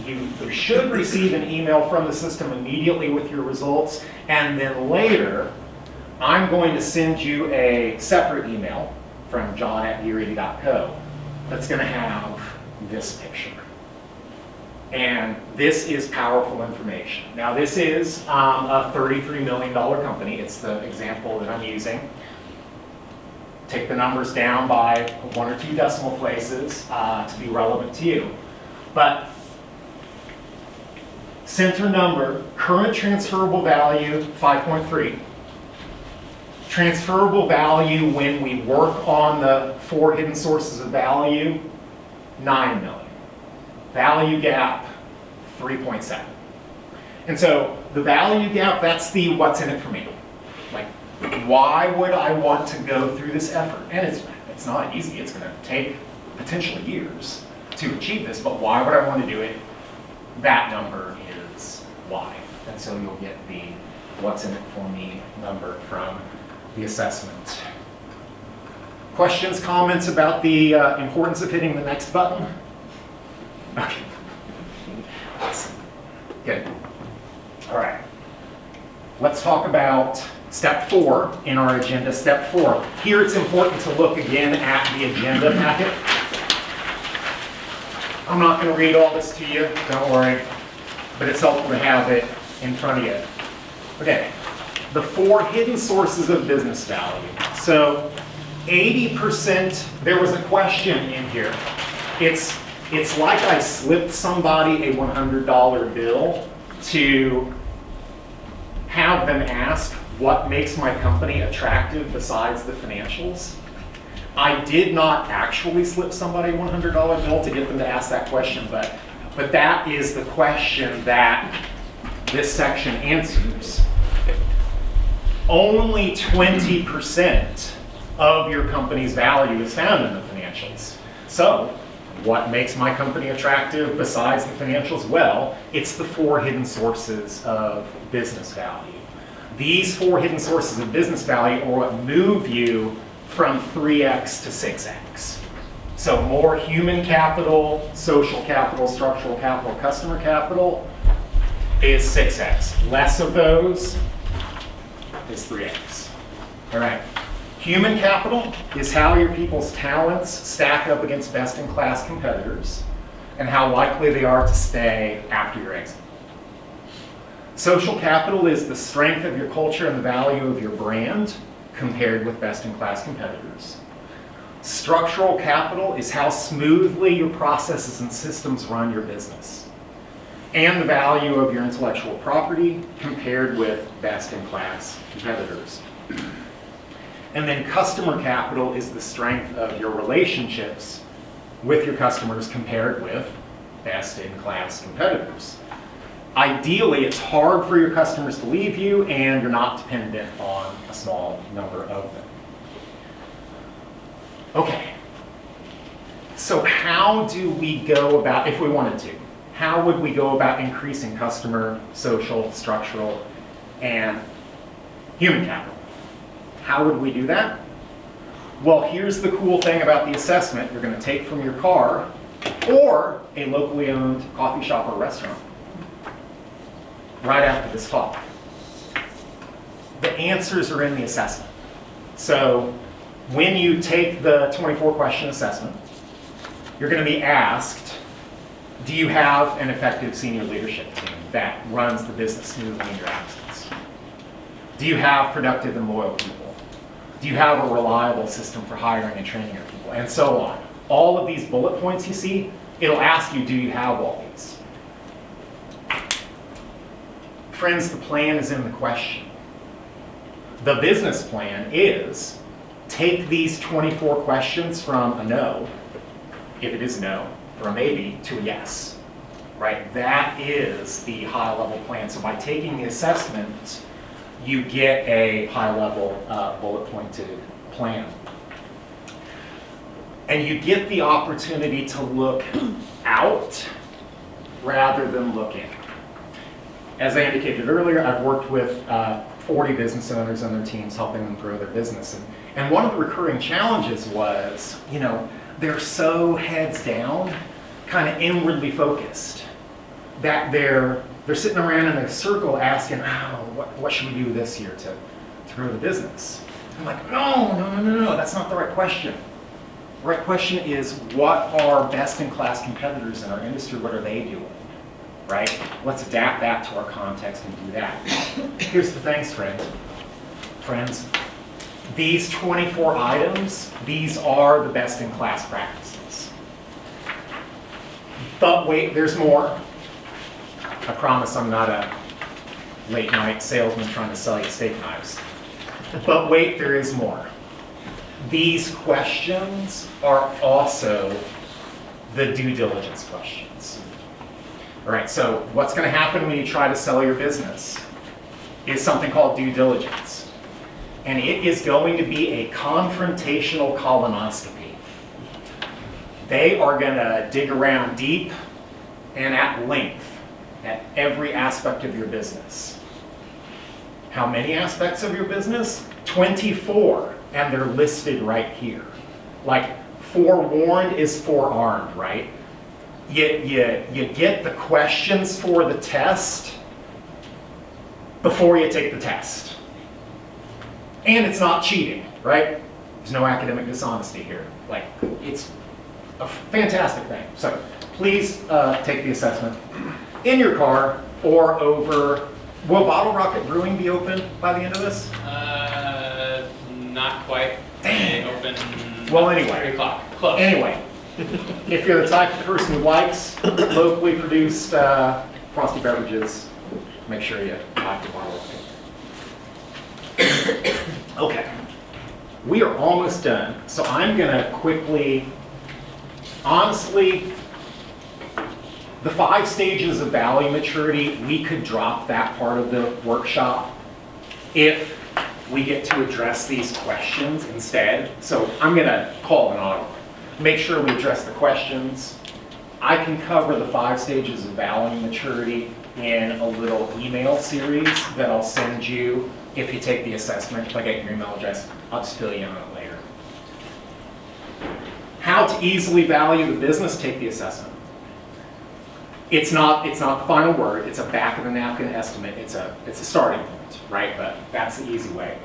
you should receive an email from the system immediately with your results, and then later, I'm going to send you a separate email from john@gearready.co that's going to have this picture. And this is powerful information. Now, this is a $33 million company. It's the example that I'm using. Take the numbers down by 1 or 2 decimal places to be relevant to you. But center number, current transferable value, 5.3. Transferable value when we work on the 4 hidden sources of value, 9 million. Value gap, 3.7. And so the value gap, that's the what's in it for me. Like, why would I want to go through this effort? And it's not easy. It's going to take potentially years to achieve this, but why would I want to do it? That number is why. And so you'll get the what's in it for me number from the assessment. Questions, comments about the importance of hitting the next button? Okay. Awesome. Good. All right. Let's talk about step 4 in our agenda. Step 4. Here it's important to look again at the agenda packet. I'm not going to read all this to you, don't worry, but it's helpful to have it in front of you. Okay. The 4 hidden sources of business value. So 80%, there was a question in here. It's like I slipped somebody a $100 bill to have them ask what makes my company attractive besides the financials. I did not actually slip somebody a $100 bill to get them to ask that question, but that is the question that this section answers. Only 20% of your company's value is found in the financials. So, what makes my company attractive besides the financials? Well, it's the 4 hidden sources of business value. These 4 hidden sources of business value are what move you from 3x to 6x. So more human capital, social capital, structural capital, customer capital is 6x. Less of those is 3x. All right. Human capital is how your people's talents stack up against best-in-class competitors. and how likely they are to stay after your exit. Social capital is the strength of your culture and the value of your brand compared with best-in-class competitors. Structural capital is how smoothly your processes and systems run your business, and the value of your intellectual property compared with best-in-class competitors. And then customer capital is the strength of your relationships with your customers compared with best-in-class competitors. Ideally, it's hard for your customers to leave you, and you're not dependent on a small number of them. Okay, so how do we go about, if we wanted to, how would we go about increasing customer, social, structural, and human capital? How would we do that? Well, here's the cool thing about the assessment you're going to take from your car or a locally owned coffee shop or restaurant right after this talk. The answers are in the assessment. So when you take the 24-question assessment, you're going to be asked, do you have an effective senior leadership team that runs the business smoothly in your absence? Do you have productive and loyal people? Do you have a reliable system for hiring and training your people? And so on. All of these bullet points you see, it'll ask you, do you have all these? Friends, the plan is in the question. The business plan is take these 24 questions from a no, if it is no, or a maybe, to a yes, right? That is the high-level plan. So by taking the assessment, you get a high-level bullet-pointed plan. And you get the opportunity to look out rather than look in. As I indicated earlier, I've worked with 40 business owners and their teams, helping them grow their business. And one of the recurring challenges was, they're so heads down, kind of inwardly focused, that they're sitting around in a circle asking, what should we do this year to grow the business? I'm like, no, that's not the right question. The right question is, what are best-in-class competitors in our industry? What are they doing? Right? Let's adapt that to our context and do that. Here's the things, friends. These 24 items, these are the best-in-class practices. But wait, there's more. I promise I'm not a late-night salesman trying to sell you steak knives. But wait, there is more. These questions are also the due diligence questions. All right, so what's going to happen when you try to sell your business is something called due diligence. And it is going to be a confrontational colonoscopy. They are going to dig around deep and at length at every aspect of your business. How many aspects of your business? 24, and they're listed right here. Like, forewarned is forearmed, right? You get the questions for the test before you take the test. And it's not cheating, right? There's no academic dishonesty here. Like, it's a fantastic thing. So please take the assessment in your car or over. Will Bottle Rocket Brewing be open by the end of this? Not quite. Dang. Open. Well, anyway. 3 o'clock. Close. Anyway, if you're the type of person who likes locally produced frosty beverages, make sure you buy the bottle of it. Okay, we are almost done. So I'm gonna quickly, honestly, the 5 stages of value maturity, we could drop that part of the workshop if we get to address these questions instead. So I'm gonna call an audible. Make sure we address the questions. I can cover the 5 stages of value maturity in a little email series that I'll send you if you take the assessment. If I get your email address, I'll just fill you in on it later. How to easily value the business, take the assessment. It's not the final word, it's a back of the napkin estimate, it's a starting point, right? But that's the easy way.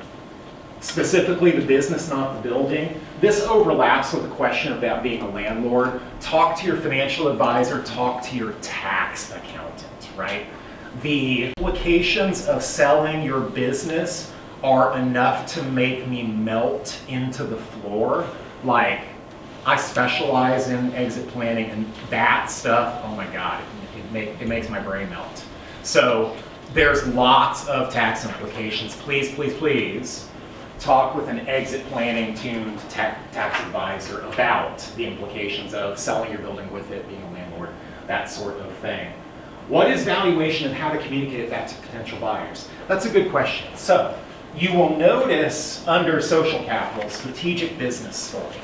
specifically the business, not the building. This overlaps with the question about being a landlord. Talk to your financial advisor, talk to your tax accountant, right? The implications of selling your business are enough to make me melt into the floor. Like, I specialize in exit planning, and that stuff, oh my God, it makes my brain melt. So there's lots of tax implications. Please, please, please talk with an exit planning tuned tax advisor about the implications of selling your building with it, being a landlord, that sort of thing. What is valuation and how to communicate that to potential buyers? That's a good question. So you will notice under social capital, strategic business story.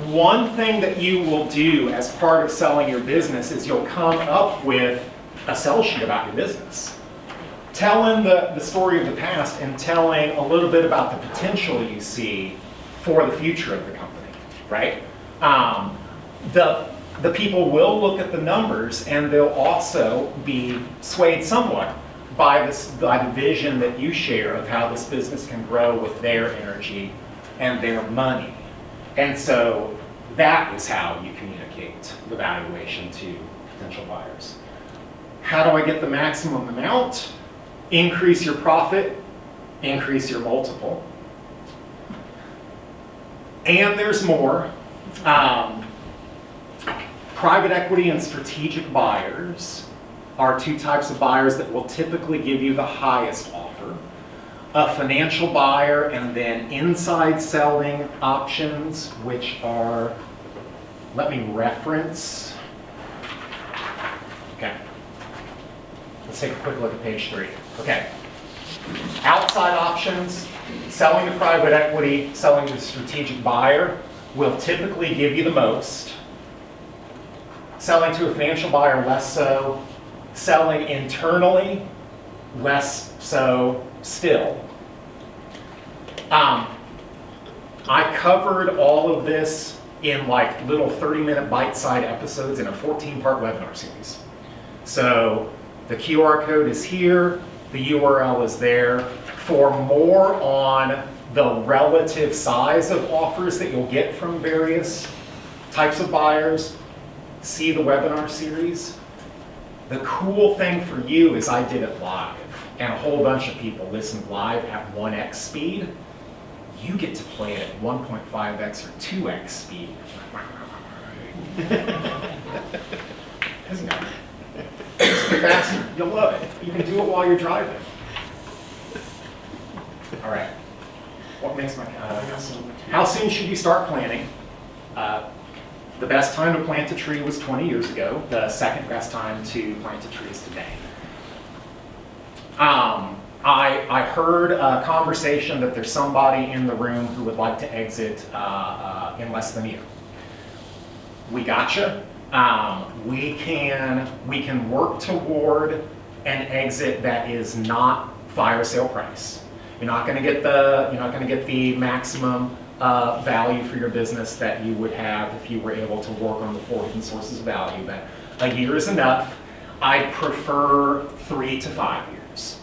One thing that you will do as part of selling your business is you'll come up with a sell sheet about your business. Telling the story of the past and telling a little bit about the potential you see for the future of the company, right? The people will look at the numbers, and they'll also be swayed somewhat by the vision that you share of how this business can grow with their energy and their money. And so that is how you communicate the valuation to potential buyers. How do I get the maximum amount? Increase your profit, increase your multiple. And there's more. Private equity and strategic buyers are two types of buyers that will typically give you the highest offer. A financial buyer, and then inside selling options, which are, let me reference. Okay. Let's take a quick look at page 3. Okay. Outside options, selling to private equity, selling to strategic buyer will typically give you the most. Selling to a financial buyer, less so. Selling internally, less so still. I covered all of this in like little 30-minute bite-sized episodes in a 14-part webinar series. So the QR code is here, the URL is there. For more on the relative size of offers that you'll get from various types of buyers, see the webinar series. The cool thing for you is I did it live, and a whole bunch of people listened live at 1x speed. You get to play it at 1.5x or 2x speed. Isn't it? It's faster. You'll love it. You can do it while you're driving. All right. What makes my how soon should you start planning? The best time to plant a tree was 20 years ago. The second best time to plant a tree is today. I heard a conversation that there's somebody in the room who would like to exit in less than a year. We gotcha. We can work toward an exit that is not fire sale price. You're not going to get the maximum value for your business that you would have if you were able to work on the 4 hidden sources of value. But a year is enough. I prefer 3 to 5 years.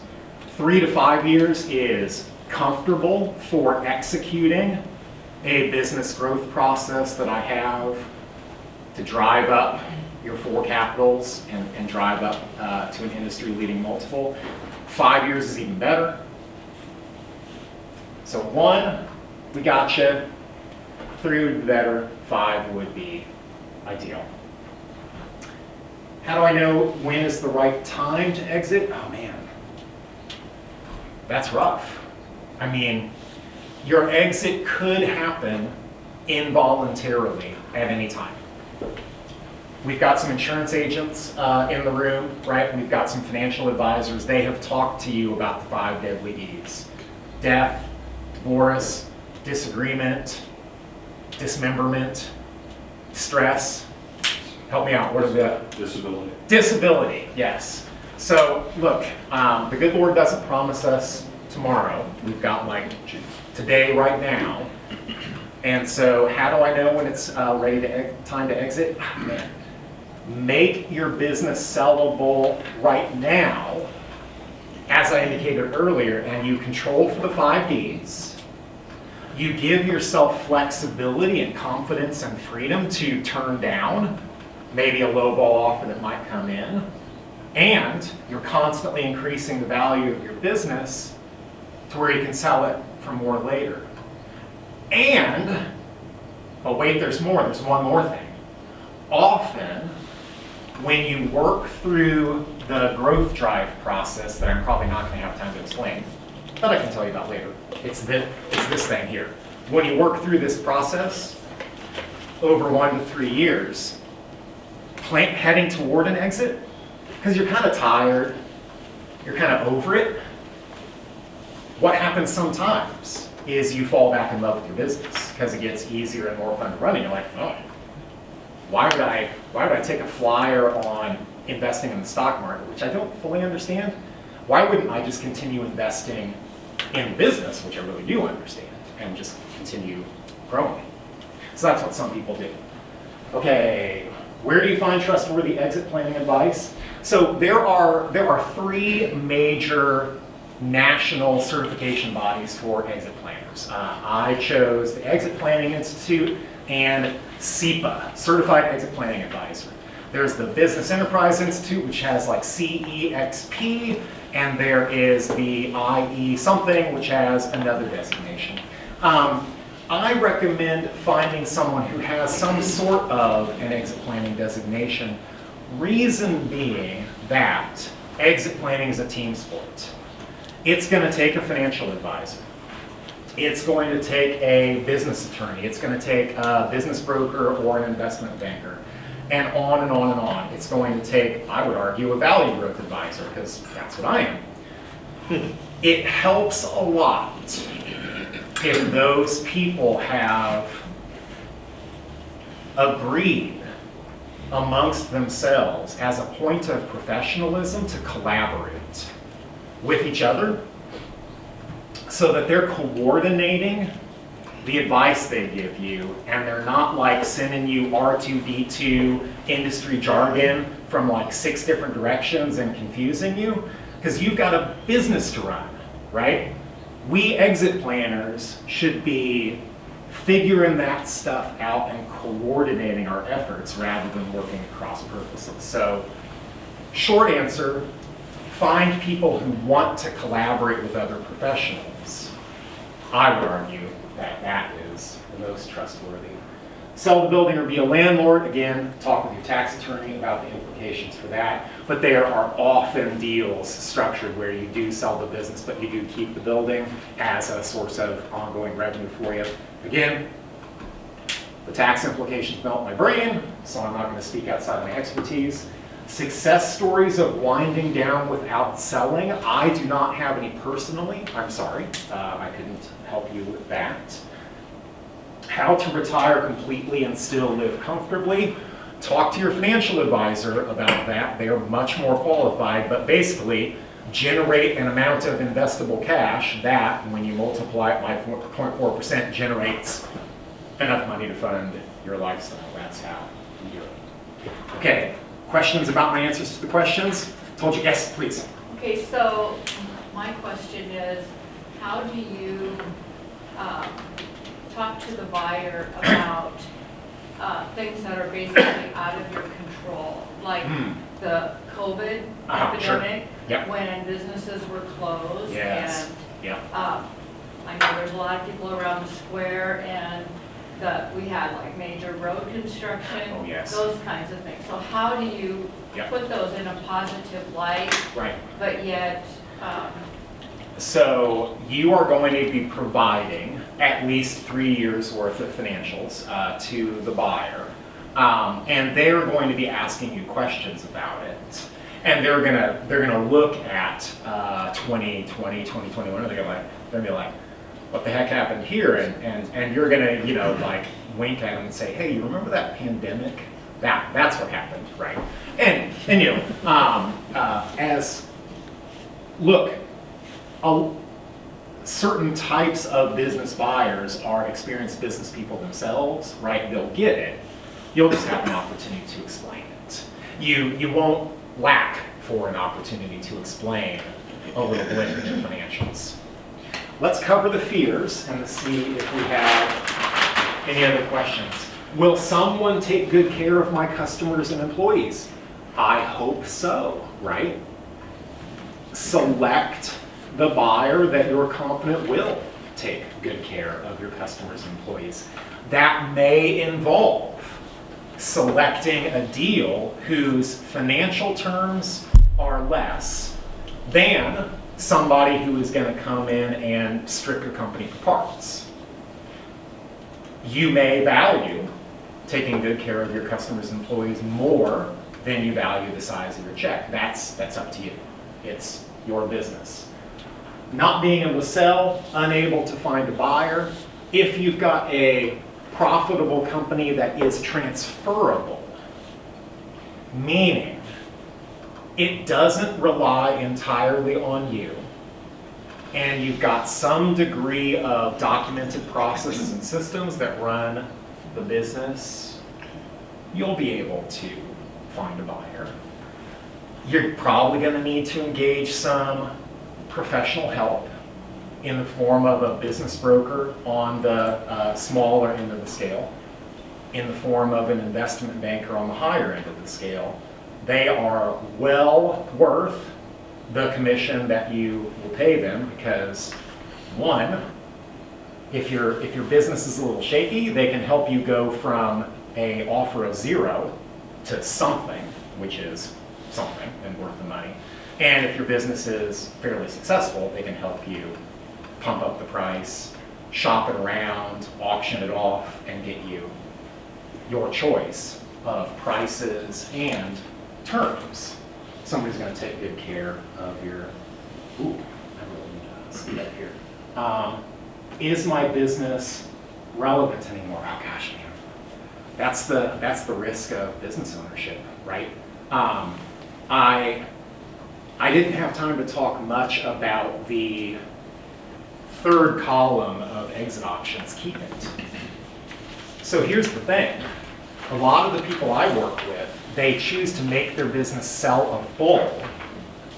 3 to 5 years is comfortable for executing a business growth process that I have to drive up your 4 capitals and drive up to an industry-leading multiple. 5 years is even better. So 1, we gotcha. 3 would be better. 5 would be ideal. How do I know when is the right time to exit? Oh man, that's rough. I mean, your exit could happen involuntarily at any time. We've got some insurance agents in the room, right? We've got some financial advisors. They have talked to you about the 5 deadly Ds. Death, divorce, disagreement, dismemberment, stress. Help me out, what is that? Disability. Disability, yes. So look, the good Lord doesn't promise us tomorrow. We've got like today, right now. And so how do I know when it's time to exit? Man, make your business sellable right now as I indicated earlier, and you control for the 5 Ds, you give yourself flexibility and confidence and freedom to turn down maybe a low ball offer that might come in, and you're constantly increasing the value of your business to where you can sell it for more later. And, but wait, there's more. There's one more thing. Often, when you work through the growth drive process that I'm probably not going to have time to explain, but I can tell you about later. It's this thing here. When you work through this process over 1 to 3 years, heading toward an exit, because you're kind of tired, you're kind of over it, what happens sometimes is you fall back in love with your business because it gets easier and more fun to run, and you're like, oh, why would I take a flyer on investing in the stock market, which I don't fully understand? Why wouldn't I just continue investing in business, which I really do understand, and just continue growing? So that's what some people do. Okay, where do you find trustworthy exit planning advice? So there are 3 major national certification bodies for exit planners. I chose the Exit Planning Institute and CEPA, Certified Exit Planning Advisor. There's the Business Enterprise Institute, which has like CEXP, and there is the IE something, which has another designation. I recommend finding someone who has some sort of an exit planning designation, reason being that exit planning is a team sport. It's going to take a financial advisor. It's going to take a business attorney. It's going to take a business broker or an investment banker, and on and on and on. It's going to take, I would argue, a value growth advisor, because that's what I am. It helps a lot if those people have agreed amongst themselves as a point of professionalism to collaborate with each other so that they're coordinating the advice they give you, and they're not like sending you R2D2 industry jargon from like 6 different directions and confusing you, because you've got a business to run, right? We exit planners should be figuring that stuff out and coordinating our efforts rather than working across purposes. So, short answer, find people who want to collaborate with other professionals. I would argue that that is the most trustworthy. Sell the building or be a landlord, again, talk with your tax attorney about the implications for that. But there are often deals structured where you do sell the business, but you do keep the building as a source of ongoing revenue for you. Again, the tax implications melt my brain, so I'm not going to speak outside my expertise. Success stories of winding down without selling, I do not have any personally. I'm sorry, I couldn't help you with that. How to retire completely and still live comfortably. Talk to your financial advisor about that. They are much more qualified, but basically generate an amount of investable cash that, when you multiply it by 0.4%, generates enough money to fund your lifestyle. That's how you do it. Okay, questions about my answers to the questions? Told you, yes, please. Okay, so my question is, how do you talk to the buyer about things that are basically out of your control, like the COVID epidemic, sure. Yep. when businesses were closed, Yes. and Yep. I know there's a lot of people around the square, and we had like major road construction, Oh, yes. those kinds of things. So how do you Yep. put those in a positive light, Right. but yet So you are going to be providing at least 3 years worth of financials to the buyer, and they're going to be asking you questions about it, and they're gonna look at 2020, 2021, and they're gonna be like, what the heck happened here? And you're gonna like wink at them and say, hey, you remember that pandemic? That's what happened, right? And as look. Certain types of business buyers are experienced business people themselves, right? They'll get it. You'll just have an opportunity to explain it. You won't lack for an opportunity to explain a little blip in your financials. Let's cover the fears and see if we have any other questions. Will someone take good care of my customers and employees? I hope so, right? Select the buyer that you're confident will take good care of your customers and employees. That may involve selecting a deal whose financial terms are less than somebody who is going to come in and strip your company for parts. You may value taking good care of your customers and employees more than you value the size of your check. That's up to you. It's your business. Not being able to sell, unable to find a buyer. If you've got a profitable company that is transferable, meaning it doesn't rely entirely on you, and you've got some degree of documented processes and systems that run the business, you'll be able to find a buyer. You're probably going to need to engage some professional help in the form of a business broker on the smaller end of the scale, in the form of an investment banker on the higher end of the scale. They are well worth the commission that you will pay them because, one, if your business is a little shaky, they can help you go from an offer of 0 to something, which is something and worth the money. And if your business is fairly successful, they can help you pump up the price, shop it around, auction it off, and get you your choice of prices and terms. Somebody's going to take good care of your, ooh, I really need to speed up here. Is my business relevant anymore? Oh gosh, man. That's the risk of business ownership, right? I didn't have time to talk much about the third column of exit options, keep it. So here's the thing. A lot of the people I work with, they choose to make their business sellable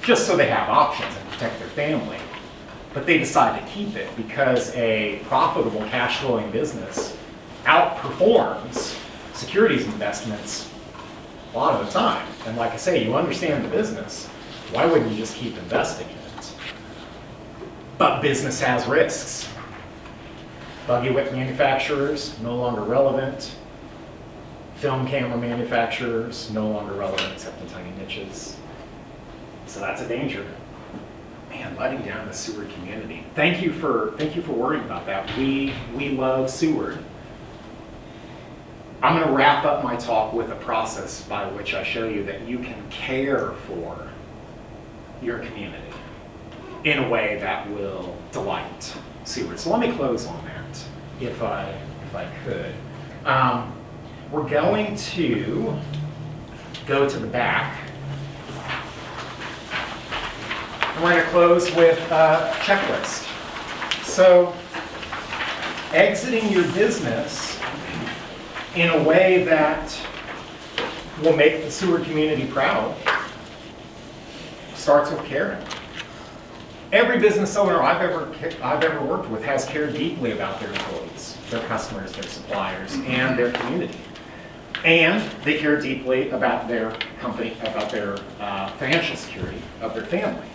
just so they have options and protect their family. But they decide to keep it because a profitable cash flowing business outperforms securities investments a lot of the time. And like I say, you understand the business. Why wouldn't you just keep investing in it? But business has risks. Buggy whip manufacturers, no longer relevant. Film camera manufacturers, no longer relevant except in tiny niches. So that's a danger. Man, letting down the Seward community. Thank you for worrying about that. We love Seward. I'm going to wrap up my talk with a process by which I show you that you can care for your community in a way that will delight Seward. So let me close on that, if I could. We're going to go to the back. And we're going to close with a checklist. So, exiting your business in a way that will make the Seward community proud starts with caring. Every business owner I've ever worked with has cared deeply about their employees, their customers, their suppliers, and their community. And they care deeply about their company, about their financial security of their family.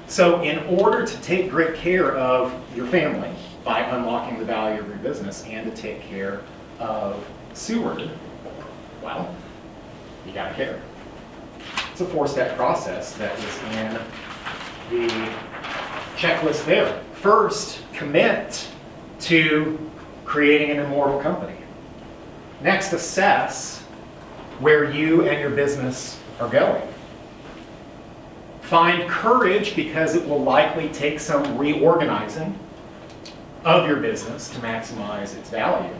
So in order to take great care of your family by unlocking the value of your business and to take care of Seward, well, you gotta care. It's a 4-step process that is in the checklist there. First, commit to creating an immortal company. Next, assess where you and your business are going. Find courage because it will likely take some reorganizing of your business to maximize its value.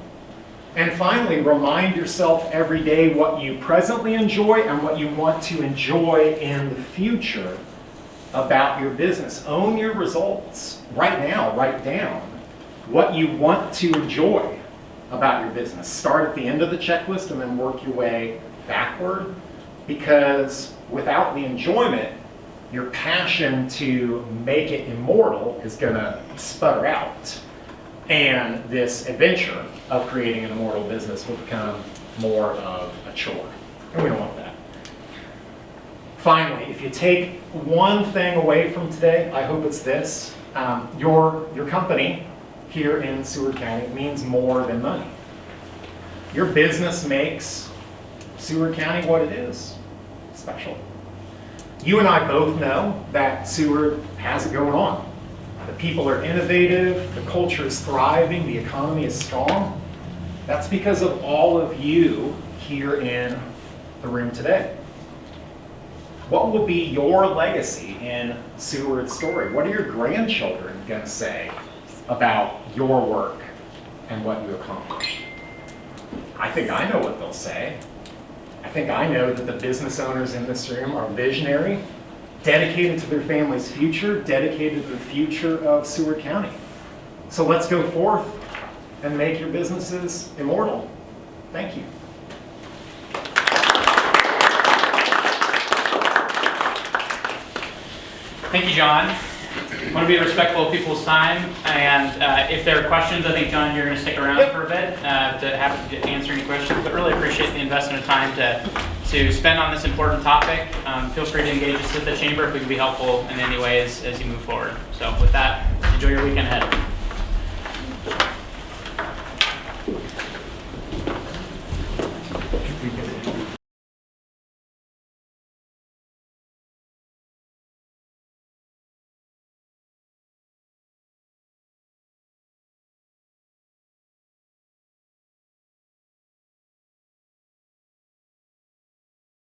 And finally, remind yourself every day what you presently enjoy and what you want to enjoy in the future about your business. Own your results. Right now, write down what you want to enjoy about your business. Start at the end of the checklist and then work your way backward, because without the enjoyment, your passion to make it immortal is going to sputter out. And this adventure of creating an immortal business will become more of a chore. And we don't want that. Finally, if you take one thing away from today, I hope it's this. Your company here in Seward County means more than money. Your business makes Seward County what it is, special. You and I both know that Seward has it going on. The people are innovative, the culture is thriving, the economy is strong. That's because of all of you here in the room today. What will be your legacy in Seward's story? What are your grandchildren going to say about your work and what you accomplished? I think I know what they'll say. I think I know that the business owners in this room are visionary, dedicated to their family's future, dedicated to the future of Seward County. So let's go forth and make your businesses immortal. Thank you. Thank you, John. I want to be respectful of people's time, and if there are questions, I think, John, you're going to stick around for a bit to answer any questions, but really appreciate the investment of time to spend on this important topic. Feel free to engage us at the chamber if we can be helpful in any way as you move forward. So with that, enjoy your weekend ahead.